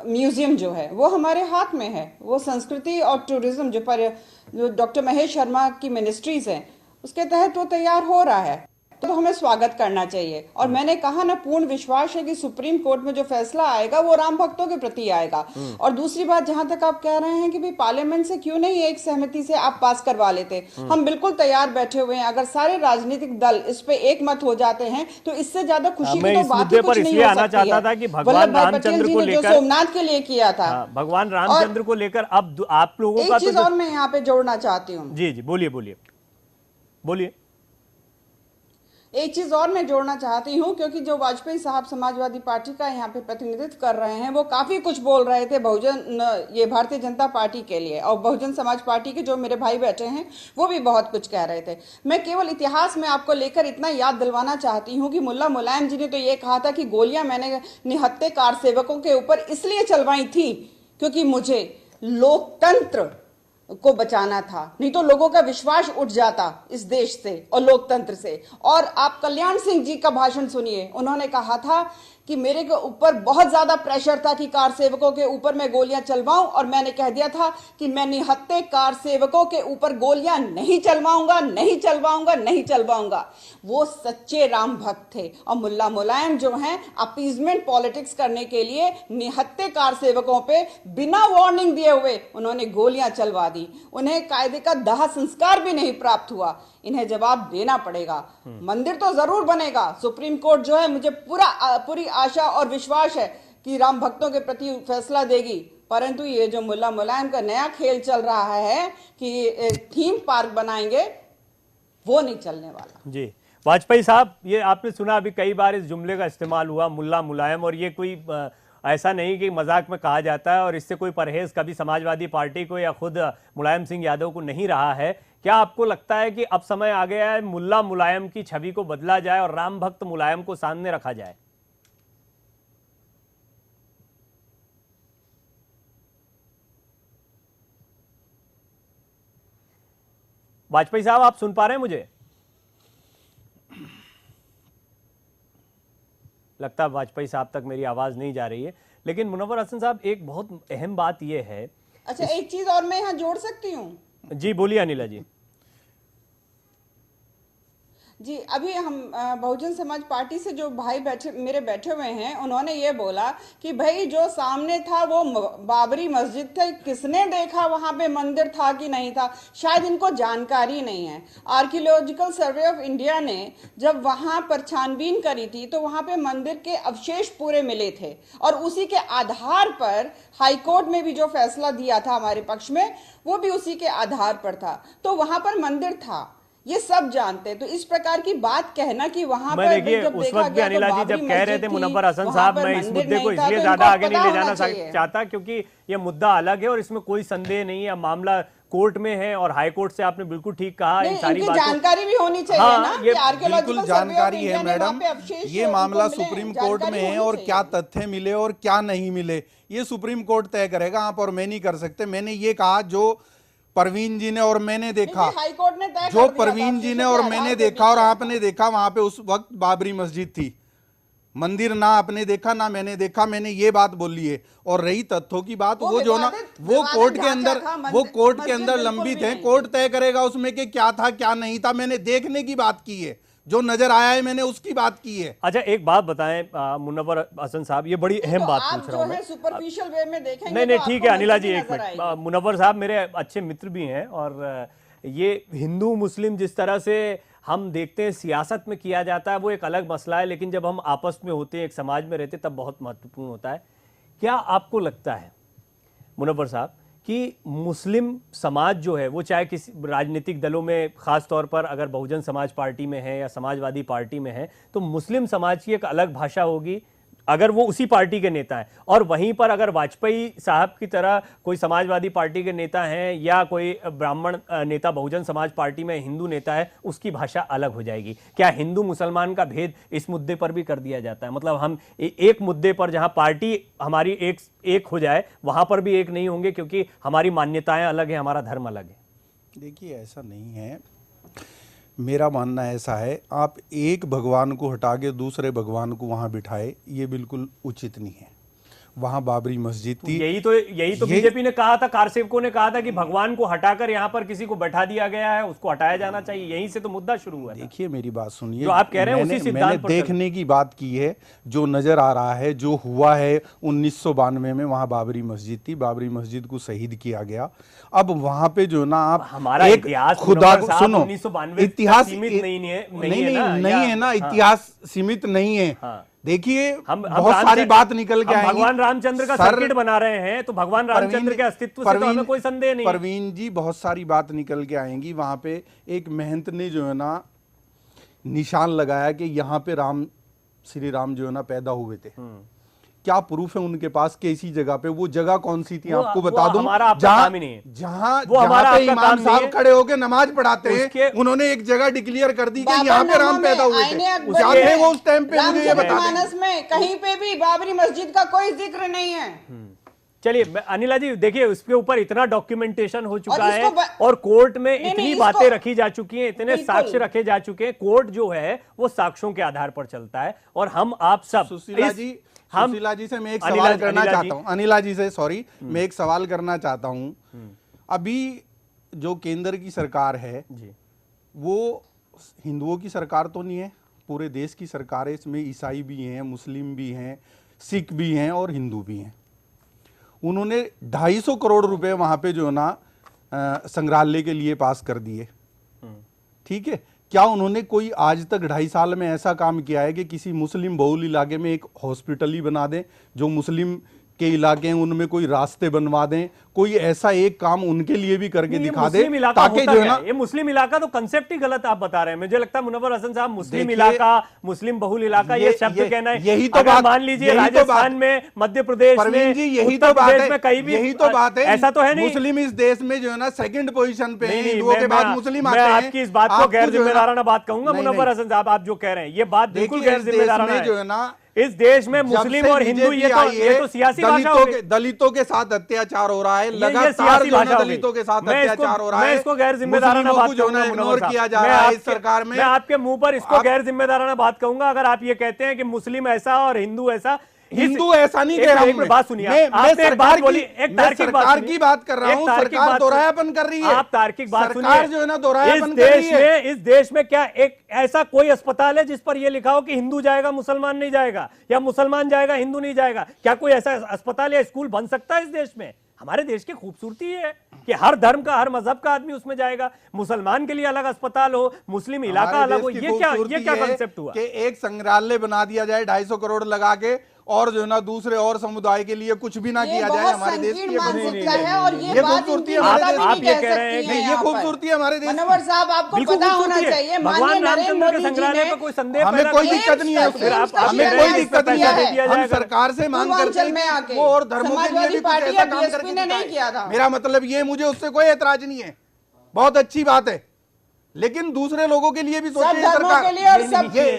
म्यूजियम जो है वो हमारे हाथ में है। वो संस्कृति और टूरिज्म जो डॉक्टर महेश शर्मा की मिनिस्ट्रीज हैं उसके तहत वो तैयार हो रहा है, तो हमें स्वागत करना चाहिए। और मैंने कहा ना, पूर्ण विश्वास है कि सुप्रीम कोर्ट में जो फैसला आएगा वो राम भक्तों के प्रति आएगा। और दूसरी बात, जहां तक आप कह रहे हैं कि भाई पार्लियामेंट से क्यों नहीं एक सहमति से आप पास करवा लेते, हम बिल्कुल तैयार बैठे हुए हैं। अगर सारे राजनीतिक दल इस पे एक मत हो जाते हैं तो इससे ज्यादा खुशी की तो बात ही कुछ नहीं हो सकती है। भगवान रामचंद्र को लेकर, सोमनाथ के लिए किया था, भगवान रामचंद्र को लेकर अब आप लोगों का एक चीज और मैं यहाँ पे जोड़ना चाहती हूँ। जी जी, बोलिए बोलिए बोलिए। एक चीज और मैं जोड़ना चाहती हूँ, क्योंकि जो वाजपेयी साहब समाजवादी पार्टी का यहाँ पे प्रतिनिधित्व कर रहे हैं वो काफी कुछ बोल रहे थे ये भारतीय जनता पार्टी के लिए, और बहुजन समाज पार्टी के जो मेरे भाई बैठे हैं वो भी बहुत कुछ कह रहे थे। मैं केवल इतिहास में आपको लेकर इतना याद दिलवाना चाहती हूँ कि मुल्ला मुलायम जी ने तो ये कहा था कि गोलियां मैंने निहत्थे कार सेवकों के ऊपर इसलिए चलवाई थी क्योंकि मुझे लोकतंत्र को बचाना था, नहीं तो लोगों का विश्वास उठ जाता इस देश से और लोकतंत्र से। और आप कल्याण सिंह जी का भाषण सुनिए, उन्होंने कहा था कि मेरे के ऊपर बहुत ज्यादा प्रेशर था कि कार सेवकों के ऊपर मैं गोलियां चलवाऊं, और मैंने कह दिया था कि मैं निहत्थे कार सेवकों के ऊपर गोलियां नहीं चलवाऊंगा, नहीं चलवाऊंगा, नहीं चलवाऊंगा। वो सच्चे राम भक्त थे। और मुल्ला मुलायम जो हैं, अपीजमेंट पॉलिटिक्स करने के लिए निहत्थे कार सेवकों पे बिना वार्निंग दिए हुए उन्होंने गोलियां चलवा दी। उन्हें कायदे का दाह संस्कार भी नहीं प्राप्त हुआ। इन्हें जवाब देना पड़ेगा। मंदिर तो जरूर बनेगा। सुप्रीम कोर्ट जो है, मुझे पूरी आशा और विश्वास है कि राम भक्तों के प्रति फैसला देगी, परंतु ये जो मुल्ला मुलायम का नया खेल चल रहा है कि थीम पार्क बनाएंगे, वो नहीं चलने वाला। जी वाजपेयी साहब, ये आपने सुना अभी कई बार इस जुमले का इस्तेमाल हुआ, मुल्ला मुलायम, और ये कोई ऐसा नहीं कि मजाक में कहा जाता है, और इससे कोई परहेज कभी समाजवादी पार्टी को या खुद मुलायम सिंह यादव को नहीं रहा है। क्या आपको लगता है कि अब समय आ गया है मुल्ला मुलायम की छवि को बदला जाए और राम भक्त मुलायम को सामने रखा जाए? वाजपेयी साहब, आप सुन पा रहे हैं मुझे? लगता है वाजपेयी साहब तक मेरी आवाज नहीं जा रही है। लेकिन मुनव्वर हसन साहब, एक बहुत अहम बात यह है। अच्छा, एक चीज और मैं यहाँ जोड़ सकती हूँ? जी बोलिए अनिला जी। जी, अभी हम बहुजन समाज पार्टी से जो भाई मेरे बैठे हुए हैं, उन्होंने ये बोला कि भाई जो सामने था वो बाबरी मस्जिद थी, किसने देखा वहां पे मंदिर था कि नहीं था? शायद इनको जानकारी नहीं है। आर्कियोलॉजिकल सर्वे ऑफ इंडिया ने जब वहां पर छानबीन करी थी तो वहां पे मंदिर के अवशेष पूरे मिले थे, और उसी के आधार पर हाईकोर्ट में भी जो फैसला दिया था हमारे पक्ष में, वो भी उसी के आधार पर था। तो वहां पर मंदिर था, ये सब जानते हैं। तो इस प्रकार की बात कहना कि वहां पर देखिए, उस वक्त भी अनिला जी जब कह रहे थे, मुनव्वर हसन साहब, मैं इस मुद्दे को इसलिए ज्यादा आगे नहीं ले जाना चाहता क्योंकि ये मुद्दा अलग है और इसमें कोई संदेह नहीं है। मामला कोर्ट में है और हाई कोर्ट से आपने बिल्कुल ठीक कहा। इन सारी बातों जानकारी भी होनी चाहिए ना, ये बिल्कुल जानकारी है मैडम। ये मामला सुप्रीम कोर्ट में है और क्या तथ्य मिले और क्या नहीं मिले ये सुप्रीम कोर्ट तय करेगा, आप और मैं नहीं कर सकते। मैंने ये कहा जो परवीन जी ने और मैंने देखा, हाईकोर्ट ने तय जो परवीन जी ने और मैंने देखा और आपने देखा, वहां पे उस वक्त बाबरी मस्जिद थी, मंदिर ना आपने देखा ना मैंने देखा, मैंने ये बात बोली है। और रही तथ्यों की बात, वो जो ना वो कोर्ट के अंदर लंबित है, कोर्ट तय करेगा उसमें कि क्या था क्या नहीं था। मैंने देखने की बात की है, जो नजर आया है मैंने उसकी बात की है। अच्छा, एक बात बताएं मुनव्वर हसन साहब, ये बड़ी अहम बात पूछ रहा हूं मैं। सुपरफिशियल वे में देखेंगे नहीं ठीक है अनिला जी, एक मिनट। मुनव्वर साहब मेरे अच्छे मित्र भी हैं, और ये हिंदू मुस्लिम जिस तरह से हम देखते हैं सियासत में किया जाता है वो एक अलग मसला है, लेकिन जब हम आपस में होते हैं, एक समाज में रहते, तब बहुत महत्वपूर्ण होता है। क्या आपको लगता है मुनव्वर साहब कि मुस्लिम समाज जो है वो, चाहे किसी राजनीतिक दलों में, खास तौर पर अगर बहुजन समाज पार्टी में है या समाजवादी पार्टी में है, तो मुस्लिम समाज की एक अलग भाषा होगी अगर वो उसी पार्टी के नेता हैं, और वहीं पर अगर वाजपेयी साहब की तरह कोई समाजवादी पार्टी के नेता हैं या कोई ब्राह्मण नेता बहुजन समाज पार्टी में हिंदू नेता है, उसकी भाषा अलग हो जाएगी। क्या हिंदू मुसलमान का भेद इस मुद्दे पर भी कर दिया जाता है? मतलब हम एक मुद्दे पर जहां पार्टी हमारी एक हो जाए, वहां पर भी एक नहीं होंगे क्योंकि हमारी मान्यताएं अलग है, हमारा धर्म अलग है। देखिए, ऐसा नहीं है। मेरा मानना ऐसा है, आप एक भगवान को हटा के दूसरे भगवान को वहां बिठाए, ये बिल्कुल उचित नहीं है। वहां बाबरी मस्जिद थी। यही तो बीजेपी ने कहा था, कारसेवकों ने कहा था कि भगवान को हटाकर यहाँ पर किसी को बैठा दिया गया है, उसको हटाया जाना चाहिए। यहीं से तो मुद्दा शुरू हुआ। देखिए, मेरी बात सुनिए, जो आप कह रहे हैं उसी सिद्धांत मैंने पर देखने की बात की है, जो नजर आ रहा है, जो हुआ है 1992 में वहां बाबरी मस्जिद थी, बाबरी मस्जिद को शहीद किया गया। अब वहां पे जो ना आप हमारा एक इतिहास खुदा को सुनो, 1992 इतिहास सीमित नहीं है ना, इतिहास सीमित नहीं है। देखिए, हम बहुत सारी बात निकल के आएंगी। भगवान रामचंद्र का सर्किट बना रहे हैं, तो भगवान रामचंद्र के अस्तित्व से तो हमें कोई संदेह नहीं। परवीन जी, बहुत सारी बात निकल के आएंगी। वहां पे एक महंत ने जो है ना निशान लगाया कि यहाँ पे श्री राम जो है ना पैदा हुए थे। क्या प्रूफ है उनके पास कि इसी जगह पे? वो जगह कौन सी थी आपको बता दूं, जहां पे इमाम साहब खड़े होकर नमाज पढ़ाते हैं, उन्होंने एक जगह डिक्लेयर कर दी कि यहाँ पे राम पैदा हुए थे। वो उस टाइम पे मुझे ये बता दें, में कहीं पे भी बाबरी मस्जिद का कोई जिक्र नहीं है। चलिए अनिला जी, देखिए उसके ऊपर इतना डॉक्यूमेंटेशन हो चुका है और कोर्ट में इतनी बातें रखी जा चुकी हैं, इतने साक्ष्य रखे जा चुके हैं। कोर्ट जो है वो साक्ष्यों के आधार पर चलता है और हम आप सब सुशीला जी से मैं एक सवाल करना चाहता हूं, अनिला जी से, सॉरी, मैं एक सवाल करना चाहता हूं। अभी जो केंद्र की सरकार है वो हिंदुओं की सरकार तो नहीं है, पूरे देश की सरकार है। इसमें ईसाई भी हैं, मुस्लिम भी हैं, सिख भी हैं और हिंदू भी हैं। उन्होंने 250 करोड़ रुपए वहां पे जो है ना संग्रहालय के लिए पास कर दिए, ठीक है। क्या उन्होंने कोई आज तक 2.5 साल में ऐसा काम किया है कि किसी मुस्लिम बहुल इलाके में एक हॉस्पिटल ही बना दें? जो मुस्लिम के इलाके हैं उनमें कोई रास्ते बनवा दें, कोई ऐसा एक काम उनके लिए भी करके दिखा दे, ताकि जो है ना, ये मुस्लिम इलाका तो कंसेप्ट ही गलत आप बता रहे हैं। मुझे लगता है मुनव्वर हसन साहब, मुस्लिम इलाका, मुस्लिम बहुल इलाका, ये शब्द कहना है, यही तो बात, मान लीजिए राजस्थान में, मध्य प्रदेश में, यही तो बात है, कहीं भी यही तो बात है। ऐसा तो है नहीं। मुस्लिम इस देश में जो है ना सेकंड पोजीशन पे है, हिंदुओं के बाद मुस्लिम आते हैं। आपकी इस बात को गैर जिम्मेदाराना बात कहूंगा मुनव्वर हसन साहब, आप जो कह रहे हैं ये बात बिल्कुल गैर जिम्मेदाराना है। जो है ना इस देश में मुस्लिम और हिंदू ये तो सियासी भाषा हो गई। दलितों के साथ अत्याचार हो रहा है, लगातार जो है दलितों के साथ अत्याचार हो रहा है। मैं इसको गैर जिम्मेदाराना बात कहूंगा, इग्नोर किया जा रहा है इस सरकार में। मैं आपके मुंह पर इसको गैर जिम्मेदाराना बात कहूंगा अगर आप ये कहते हैं कि मुस्लिम ऐसा और हिंदू ऐसा। हिंदू ऐसा नहीं कह रहा हूं, बात सुनिए, आपने एक बात बोली, एक सरकार की बात कर रहा हूं। सरकार दोहरायापन कर रही है, आप तार्किक बात सुनिए। सरकार जो है ना दोहरायापन कर रही है। इस देश में क्या एक ऐसा कोई अस्पताल है जिस पर यह लिखा हो कि हिंदू जाएगा मुसलमान नहीं जाएगा, या मुसलमान जाएगा हिंदू नहीं जाएगा? क्या कोई ऐसा अस्पताल या स्कूल बन सकता है इस देश में? हमारे देश की खूबसूरती है कि हर धर्म का, हर मजहब का आदमी उसमें जाएगा। मुसलमान के लिए अलग अस्पताल हो, मुस्लिम इलाका अलग हो, ये क्या कंसेप्ट हुआ कि एक संग्रहालय बना दिया जाए 250 करोड़ लगा के, और जो है ना दूसरे और समुदाय के लिए कुछ भी ना किया जाए? हमारे देश की है और ये खूबसूरती है हमारे देश। आप ये कह रहे हैं कि ये खूबसूरती है हमारे देश। मनोहर साहब, आपको पता होना चाहिए, भगवान रामचंद्र के संग्रहालय पर कोई संदेह, हमें कोई दिक्कत नहीं है, हमें कोई दिक्कत नहीं है। हम सरकार से मांग करते हैं कि वो और धर्मों के लिए भी कुछ ऐसा काम करके नहीं किया था। मेरा मतलब ये, मुझे उससे कोई ऐतराज नहीं है, बहुत अच्छी बात है, लेकिन दूसरे लोगों के लिए भी सोचिए सरकार।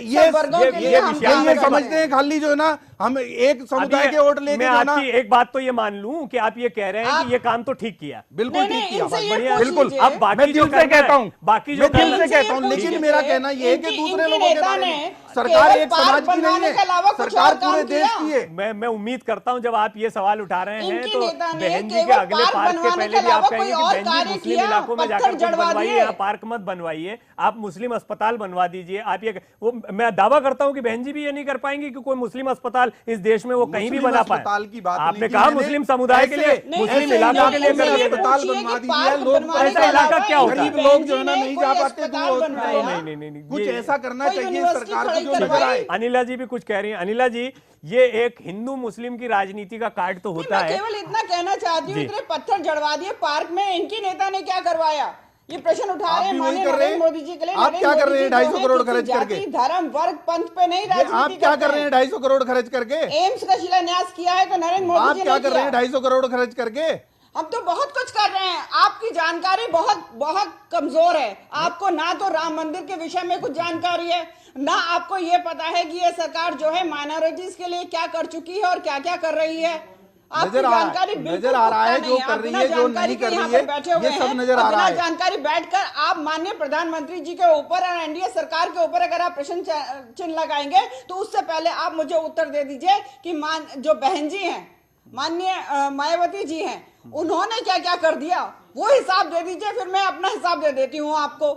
ये समझते हैं खाली जो है ना हम एक समुदाय के वोट लेके जाना। एक बात तो ये मान लूं कि आप ये कह रहे हैं कि ये काम तो ठीक किया, बिल्कुल ठीक किया, बढ़िया, बिल्कुल। अब बाकी जो कहता हूँ, बाकी जो दिल से कहता हूँ, लेकिन मेरा कहना ये है कि दूसरे लोगों के बारे में सरकार एक समाज की नहीं है, सरकार पूरे देश की है। मैं उम्मीद करता हूँ जब आप ये सवाल उठा रहे हैं तो बहन जी के अगले पार्क के पहले भी आप कहेंगे कि बहन जी मुस्लिम इलाकों में जाकर कुछ बनवाइए, यहाँ पार्क मत बनवाइए, आप मुस्लिम अस्पताल बनवा दीजिए। आप ये मैं दावा करता हूँ कि बहन जी भी ये नहीं कर पाएंगी कि कोई मुस्लिम अस्पताल इस देश में वो कहीं भी बना पाए। आपने कहा मुस्लिम समुदाय के लिए, मुस्लिम इलाका के लिए अस्पताल बनवा दीजिए। लोग ऐसा इलाका क्या होता है? गरीब लोग जो है ना नहीं जा पाते, नहीं, कुछ ऐसा करना चाहिए सरकार को जो नजर आए। अनिला जी भी कुछ कह रही हैं। अनिला जी, ये एक हिंदू मुस्लिम की राजनीति का कार्ड तो होता है। केवल इतना कहना चाहती हूँ, इतने पत्थर जड़वा दिए पार्क में, इनकी नेता ने क्या करवाया? ये प्रश्न उठा रहे हैं माननीय नरेंद्र मोदी जी के लिए। आप क्या कर रहे हैं 250 करोड़ खर्च करके? धर्म वर्ग पंथ पे नहीं राजनीति। आप क्या कर रहे हैं 250 करोड़ खर्च करके? एम्स का शिलान्यास किया है तो नरेंद्र मोदी जी ने। आप क्या कर रहे हैं 250 करोड़ खर्च करके? हम तो बहुत कुछ कर रहे हैं। आपकी जानकारी बहुत बहुत कमजोर है। आपको ना तो राम मंदिर के विषय में कुछ जानकारी है, ना आपको ये पता है कि ये सरकार जो है माइनॉरिटीज के लिए क्या कर चुकी है और क्या क्या कर रही है। आपकी नजर जानकारी बिल्कुल नजर आ रहा है पुख्ता जो नहीं कर रही बिना है, जो जानकारी नहीं के कर यहाँ रही पे है, बैठे हुए ये सब हैं नजर और आ रहा बिना है। जानकारी बैठकर आप माननीय प्रधानमंत्री जी के ऊपर और एनडीए सरकार के ऊपर अगर आप प्रश्न चिन्ह लगाएंगे तो उससे पहले आप मुझे उत्तर दे दीजिए कि जो बहन जी हैं, माननीय मायावती जी हैं, उन्होंने क्या क्या कर दिया, वो हिसाब दे दीजिए, फिर मैं अपना हिसाब दे देती हूँ आपको।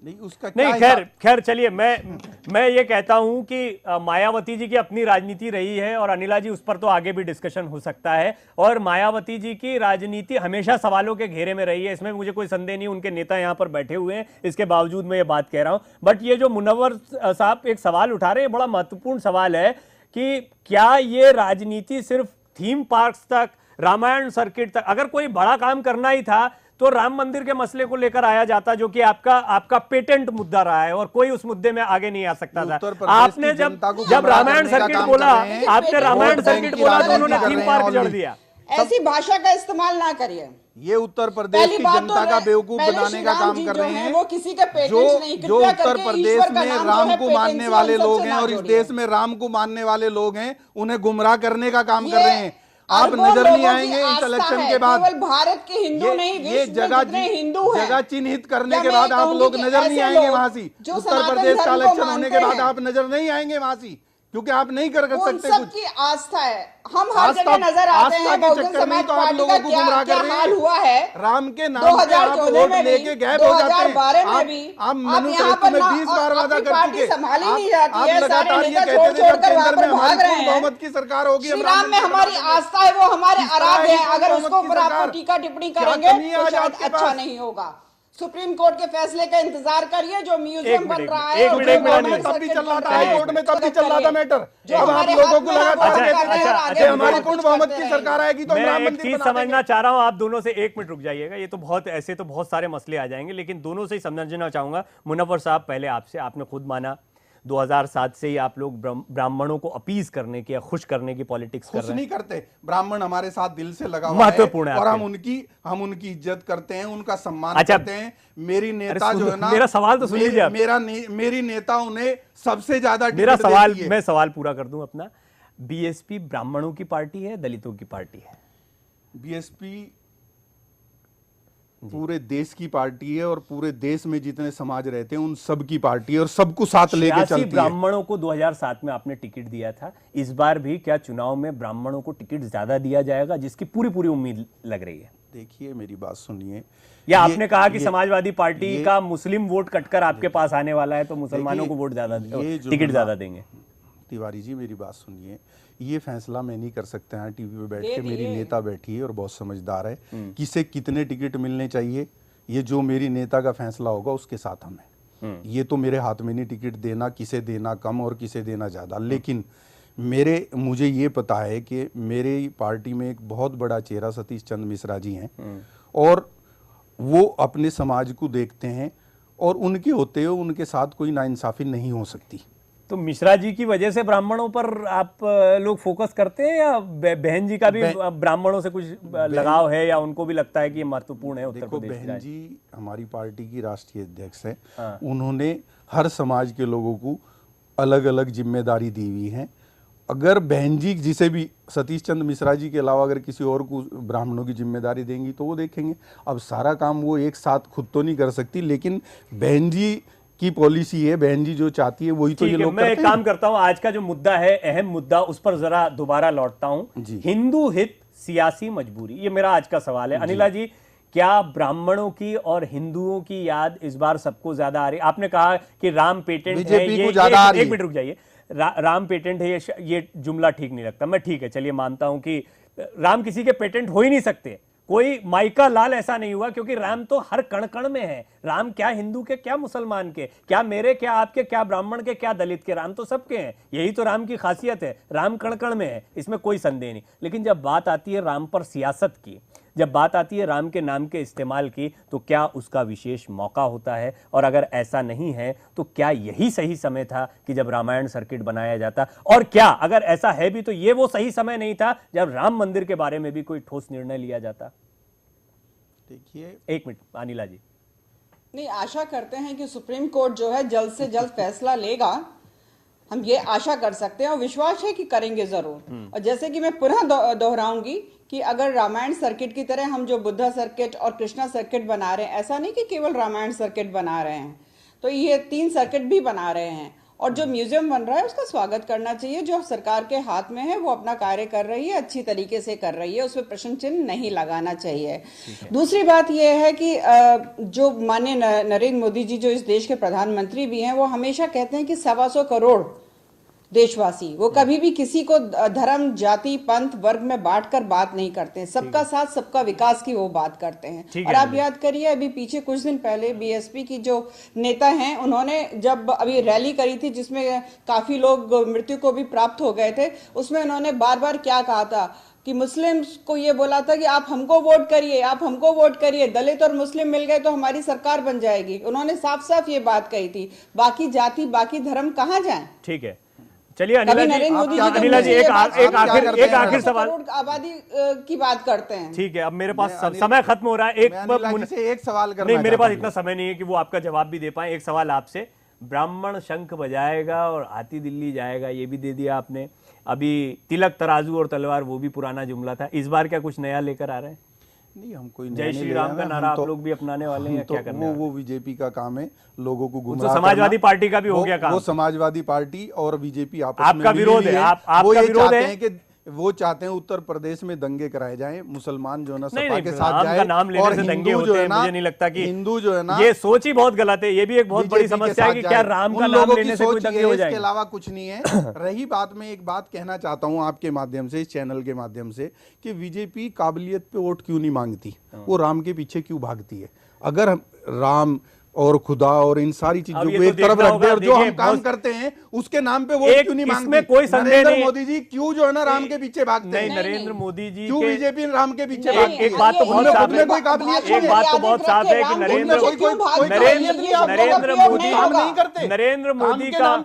नहीं उसका नहीं, क्या खैर चलिए, मैं ये कहता हूं कि मायावती जी की अपनी राजनीति रही है और अनिला जी उस पर तो आगे भी डिस्कशन हो सकता है, और मायावती जी की राजनीति हमेशा सवालों के घेरे में रही है, इसमें मुझे कोई संदेह नहीं। उनके नेता यहां पर बैठे हुए हैं, इसके बावजूद मैं ये बात कह रहा हूं। बट ये जो मुनव्वर साहब एक सवाल उठा रहे हैं, बड़ा महत्वपूर्ण सवाल है कि क्या ये राजनीति सिर्फ थीम पार्क्स तक, रामायण सर्किट तक, अगर कोई बड़ा काम करना ही था तो राम मंदिर के मसले को लेकर आया जाता, जो कि आपका पेटेंट मुद्दा रहा है और कोई उस मुद्दे में आगे नहीं आ सकता था। आपने जब रामायण सर्किट बोला, आपने रामायण सर्किट बोला तो उन्होंने थीम पार्क जड़ दिया। ऐसी भाषा का इस्तेमाल ना करिए। ये उत्तर प्रदेश की जनता का बेवकूफ बनाने का काम कर रहे हैं। वो किसी के पेटेंट्स नहीं, जो उत्तर प्रदेश में राम को मानने वाले लोग हैं और इस देश में राम को मानने वाले लोग हैं, उन्हें गुमराह करने का काम कर रहे हैं। आप नजर नहीं आएंगे इस इलेक्शन के बाद। केवल भारत के हिंदू नहीं, ये जगह चिन्हित करने के बाद आप लोग नजर नहीं आएंगे वहां से। उत्तर प्रदेश का इलेक्शन होने के बाद आप नजर नहीं आएंगे वहां से, क्योंकि आप नहीं कर सकते कुछ। सबकी आस्था है, हम हर जगह नजर आते हैं। बहुजन समाज पार्टी का क्या हाल हुआ है, राम के नाम पे आप वोट लेके गायब हो जाते हैं। 2014 में भी आप मनुस्मृति में 20 बार वादा कर चुके हैं। संभाली नहीं जाती आप है, लगातार सारे ये नेता कहते थे छोड़ कर वहां पर भाग रहे हैं। बहुमत की सरकार होगी, श्री राम में हमारी आस्था है, वो हमारे आराध्य है। अगर उसको ऊपर आप टीका टिप्पणी करेंगे तो शायद अच्छा नहीं होगा। सुप्रीम कोर्ट के फैसले का इंतजार करिए, जो म्यूजियम बन रहा है। तब भी चल रहा था, हाई कोर्ट में तब भी चल रहा था मैटर। अब आप लोगों को लगातार कहते थे हमारी पूर्ण बहुमत की सरकार आएगी तो हम राम मंदिर चीज समझना चाह रहा हूं, आप दोनों से 1 मिनट रुक जाइएगा। ये तो ऐसे तो बहुत सारे मसले आ जाएंगे, लेकिन दोनों से ही समझना चाहूंगा। मुनव्वर साहब, पहले आपसे, आपने खुद माना 2007 से ही आप लोग ब्राह्मणों को अपीज करने की या खुश करने की पॉलिटिक्स कर रहे हैं। खुश नहीं करते, ब्राह्मण हमारे साथ दिल से लगा हुआ महत्वपूर्ण है और हम उनकी इज्जत करते हैं, उनका सम्मान करते हैं। मेरी नेता जो है ना, मेरा सवाल तो सुन लीजिए। मेरी नेता उन्हें सबसे ज्यादा मेरा सवाल, मैं सवाल पूरा कर दूं अपना। बीएसपी ब्राह्मणों की पार्टी है, दलितों की पार्टी है? बीएसपी पूरे देश की पार्टी है और पूरे देश में जितने समाज रहते हैं उन सब की पार्टी है और सबको साथ लेके चलती है। ब्राह्मणों को 2007 में आपने टिकट दिया था, इस बार भी क्या चुनाव में ब्राह्मणों को टिकट ज्यादा दिया जाएगा, जिसकी पूरी उम्मीद लग रही है? देखिए, मेरी बात सुनिए। या आपने कहा कि समाजवादी पार्टी का मुस्लिम वोट कटकर आपके पास आने वाला है तो मुसलमानों को वोट ज्यादा, टिकट ज्यादा देंगे? तिवारी जी, मेरी बात सुनिए। ये फैसला मैं नहीं कर सकता है टीवी पे बैठ के। मेरी नेता बैठी है और बहुत समझदार है, किसे कितने टिकट मिलने चाहिए ये जो मेरी नेता का फैसला होगा उसके साथ हम हैं। ये तो मेरे हाथ में नहीं टिकट देना, किसे देना कम और किसे देना ज्यादा। लेकिन मुझे ये पता है कि मेरी पार्टी में एक बहुत बड़ा चेहरा सतीश चंद्र मिश्रा जी हैं और वो अपने समाज को देखते हैं और उनके होते हुए उनके साथ कोई नाइंसाफी नहीं हो सकती। तो मिश्रा जी की वजह से ब्राह्मणों पर आप लोग फोकस करते हैं, या बहन जी का भी ब्राह्मणों से कुछ लगाव है, या उनको भी लगता है कि ये महत्वपूर्ण है उत्तर प्रदेश? बहन जी हमारी पार्टी की राष्ट्रीय अध्यक्ष हैं। हाँ। उन्होंने हर समाज के लोगों को अलग अलग जिम्मेदारी दी हुई है। अगर बहन जी जिसे भी सतीश चंद्र मिश्रा जी के अलावा अगर किसी और को ब्राह्मणों की जिम्मेदारी देंगी तो वो देखेंगे। अब सारा काम वो एक साथ खुद तो नहीं कर सकती, लेकिन बहन जी की पॉलिसी है, बहन जी जो चाहती है वही तो ये लोग मैं एक काम करता हूं, आज का जो मुद्दा है, अहम मुद्दा, उस पर जरा दोबारा लौटता हूं। हिंदू हित, सियासी मजबूरी, ये मेरा आज का सवाल है। अनिला जी, क्या ब्राह्मणों की और हिंदुओं की याद इस बार सबको ज्यादा आ रही? आपने कहा कि राम पेटेंट है, एक मिनट रुक जाइए, राम पेटेंट है, ये जुमला ठीक नहीं लगता। मैं ठीक है, चलिए मानता हूं कि राम किसी के पेटेंट हो ही नहीं सकते, कोई माइका लाल ऐसा नहीं हुआ, क्योंकि राम तो हर कण कण में है। राम क्या हिंदू के, क्या मुसलमान के, क्या मेरे, क्या आपके, क्या ब्राह्मण के, क्या दलित के, राम तो सबके हैं। यही तो राम की खासियत है, राम कण कण में है, इसमें कोई संदेह नहीं। लेकिन जब बात आती है राम पर सियासत की, जब बात आती है राम के नाम के इस्तेमाल की, तो क्या उसका विशेष मौका होता है? और अगर ऐसा नहीं है तो क्या यही सही समय था कि जब रामायण सर्किट बनाया जाता? और क्या अगर ऐसा है भी तो ये वो सही समय नहीं था जब राम मंदिर के बारे में भी कोई ठोस निर्णय लिया जाता? देखिए, एक मिनट अनिला जी। नहीं, आशा करते हैं कि सुप्रीम कोर्ट जो है जल्द से जल्द फैसला लेगा। हम ये आशा कर सकते हैं और विश्वास है कि करेंगे जरूर। और जैसे कि मैं पुनः दोहराऊंगी कि अगर रामायण सर्किट की तरह हम जो बुद्धा सर्किट और कृष्णा सर्किट बना रहे हैं, ऐसा नहीं कि केवल रामायण सर्किट बना रहे हैं, तो ये 3 सर्किट भी बना रहे हैं। और जो म्यूजियम बन रहा है उसका स्वागत करना चाहिए। जो सरकार के हाथ में है वो अपना कार्य कर रही है, अच्छी तरीके से कर रही है, उसमें प्रश्न चिन्ह नहीं लगाना चाहिए। दूसरी बात यह है कि जो माननीय नरेंद्र मोदी जी जो इस देश के प्रधानमंत्री भी हैं, वो हमेशा कहते हैं कि 125 करोड़ देशवासी, वो कभी भी किसी को धर्म, जाति, पंथ, वर्ग में बांटकर बात नहीं करते हैं। सबका साथ सबका विकास की वो बात करते हैं। और आप याद करिए, अभी पीछे कुछ दिन पहले बीएसपी की जो नेता हैं, उन्होंने जब अभी रैली करी थी जिसमें काफी लोग मृत्यु को भी प्राप्त हो गए थे, उसमें उन्होंने बार बार क्या कहा था कि मुस्लिम्स को ये बोला था कि आप हमको वोट करिए, आप हमको वोट करिए, दलित और मुस्लिम मिल गए तो हमारी सरकार बन जाएगी। उन्होंने साफ साफ ये बात कही थी। बाकी जाति, बाकी धर्म कहाँ जाए। ठीक है, चलिए अनिला जी एक आखिर सवाल, आबादी की बात करते हैं। ठीक है, अब मेरे पास समय खत्म हो रहा है। एक सवाल करना नहीं, मेरे पास इतना समय नहीं है कि वो आपका जवाब भी दे पाए। एक सवाल आपसे, ब्राह्मण शंख बजाएगा और हाथी दिल्ली जाएगा, ये भी दे दिया आपने। अभी तिलक तराजू और तलवार, वो भी पुराना जुमला था। इस बार क्या कुछ नया लेकर आ रहे हैं? नहीं, हम कोई जय श्री राम का नारा आप लोग भी अपनाने वाले हैं, क्या करना है? वो बीजेपी का काम है, लोगों को गुमराह तो समाजवादी पार्टी का भी हो गया काम। वो समाजवादी पार्टी और बीजेपी आपस में आपका विरोध है, आपका विरोध है कि वो चाहते हैं उत्तर प्रदेश में दंगे कराए जाएं, मुसलमान जो है ना सपा के राम साथ जाए, का नाम लेने और से दंगे हिंदू होते जो है हैं, ना, मुझे नहीं लगता कि हिंदू जो है ना, ये सोच ही बहुत गलत है। ये भी एक बहुत बड़ी समस्या है कि क्या राम का नाम लेने से कोई दंगे हो जाएंगे। इसके अलावा कुछ नहीं है। रही बात, मैं एक बात कहना चाहता हूं आपके माध्यम से, इस चैनल के माध्यम से, कि बीजेपी काबिलियत पे वोट क्यों नहीं मांगती, वो राम के पीछे क्यों भागती है। अगर हम राम और खुदा और इन सारी चीजों को एक तरफ रख दे और जो हम काम करते हैं उसके नाम पे वोट क्यों नहीं मांगती। इसमें कोई संदेह नहीं। मोदी जी क्यों जो है ना राम के पीछे भागते हैं? नरेंद्र मोदी जी क्यों बीजेपी राम के पीछे भागती है? एक बात तो बहुत साफ है, कोई काबिलियत नहीं है। एक बात तो बहुत साफ है कि नरेंद्र मोदी का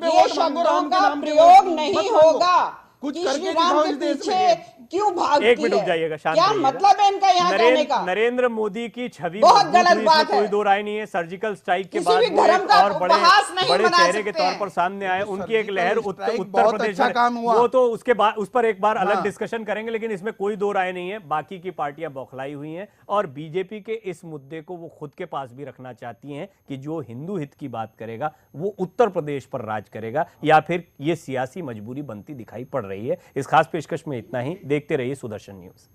प्रयोग नहीं होगा। कुछ करके दिखाओ इस देश में। क्यों भागती एक मिनट रुक जाइएगा, शांत क्या रहिएगा। मतलब है इनका यहाँ जाने का? नरेंद्र मोदी की छवि बहुत मजबूत गलत हुई, बात इसमें है। कोई दो राय नहीं है। सर्जिकल स्ट्राइक के किसी बाद भी वो धर्म एक का और बड़े उपहास नहीं बड़े बना चेहरे के सकते तौर हैं। पर सामने आए। उनकी एक लहर उत्तर बहुत प्रदेश अच्छा काम में, हुआ। वो तो उसके बाद उस पर एक बार अलग डिस्कशन करेंगे, लेकिन इसमें कोई दो राय नहीं है। बाकी की पार्टियां बौखलाई हुई हैं और बीजेपी के इस मुद्दे को वो खुद के पास भी रखना चाहती हैं कि जो हिंदू हित की बात करेगा वो उत्तर प्रदेश पर राज करेगा, या फिर ये सियासी मजबूरी बनती दिखाई पड़ रही है। इस खास पेशकश में इतना ही। देखते रहिए सुदर्शन न्यूज।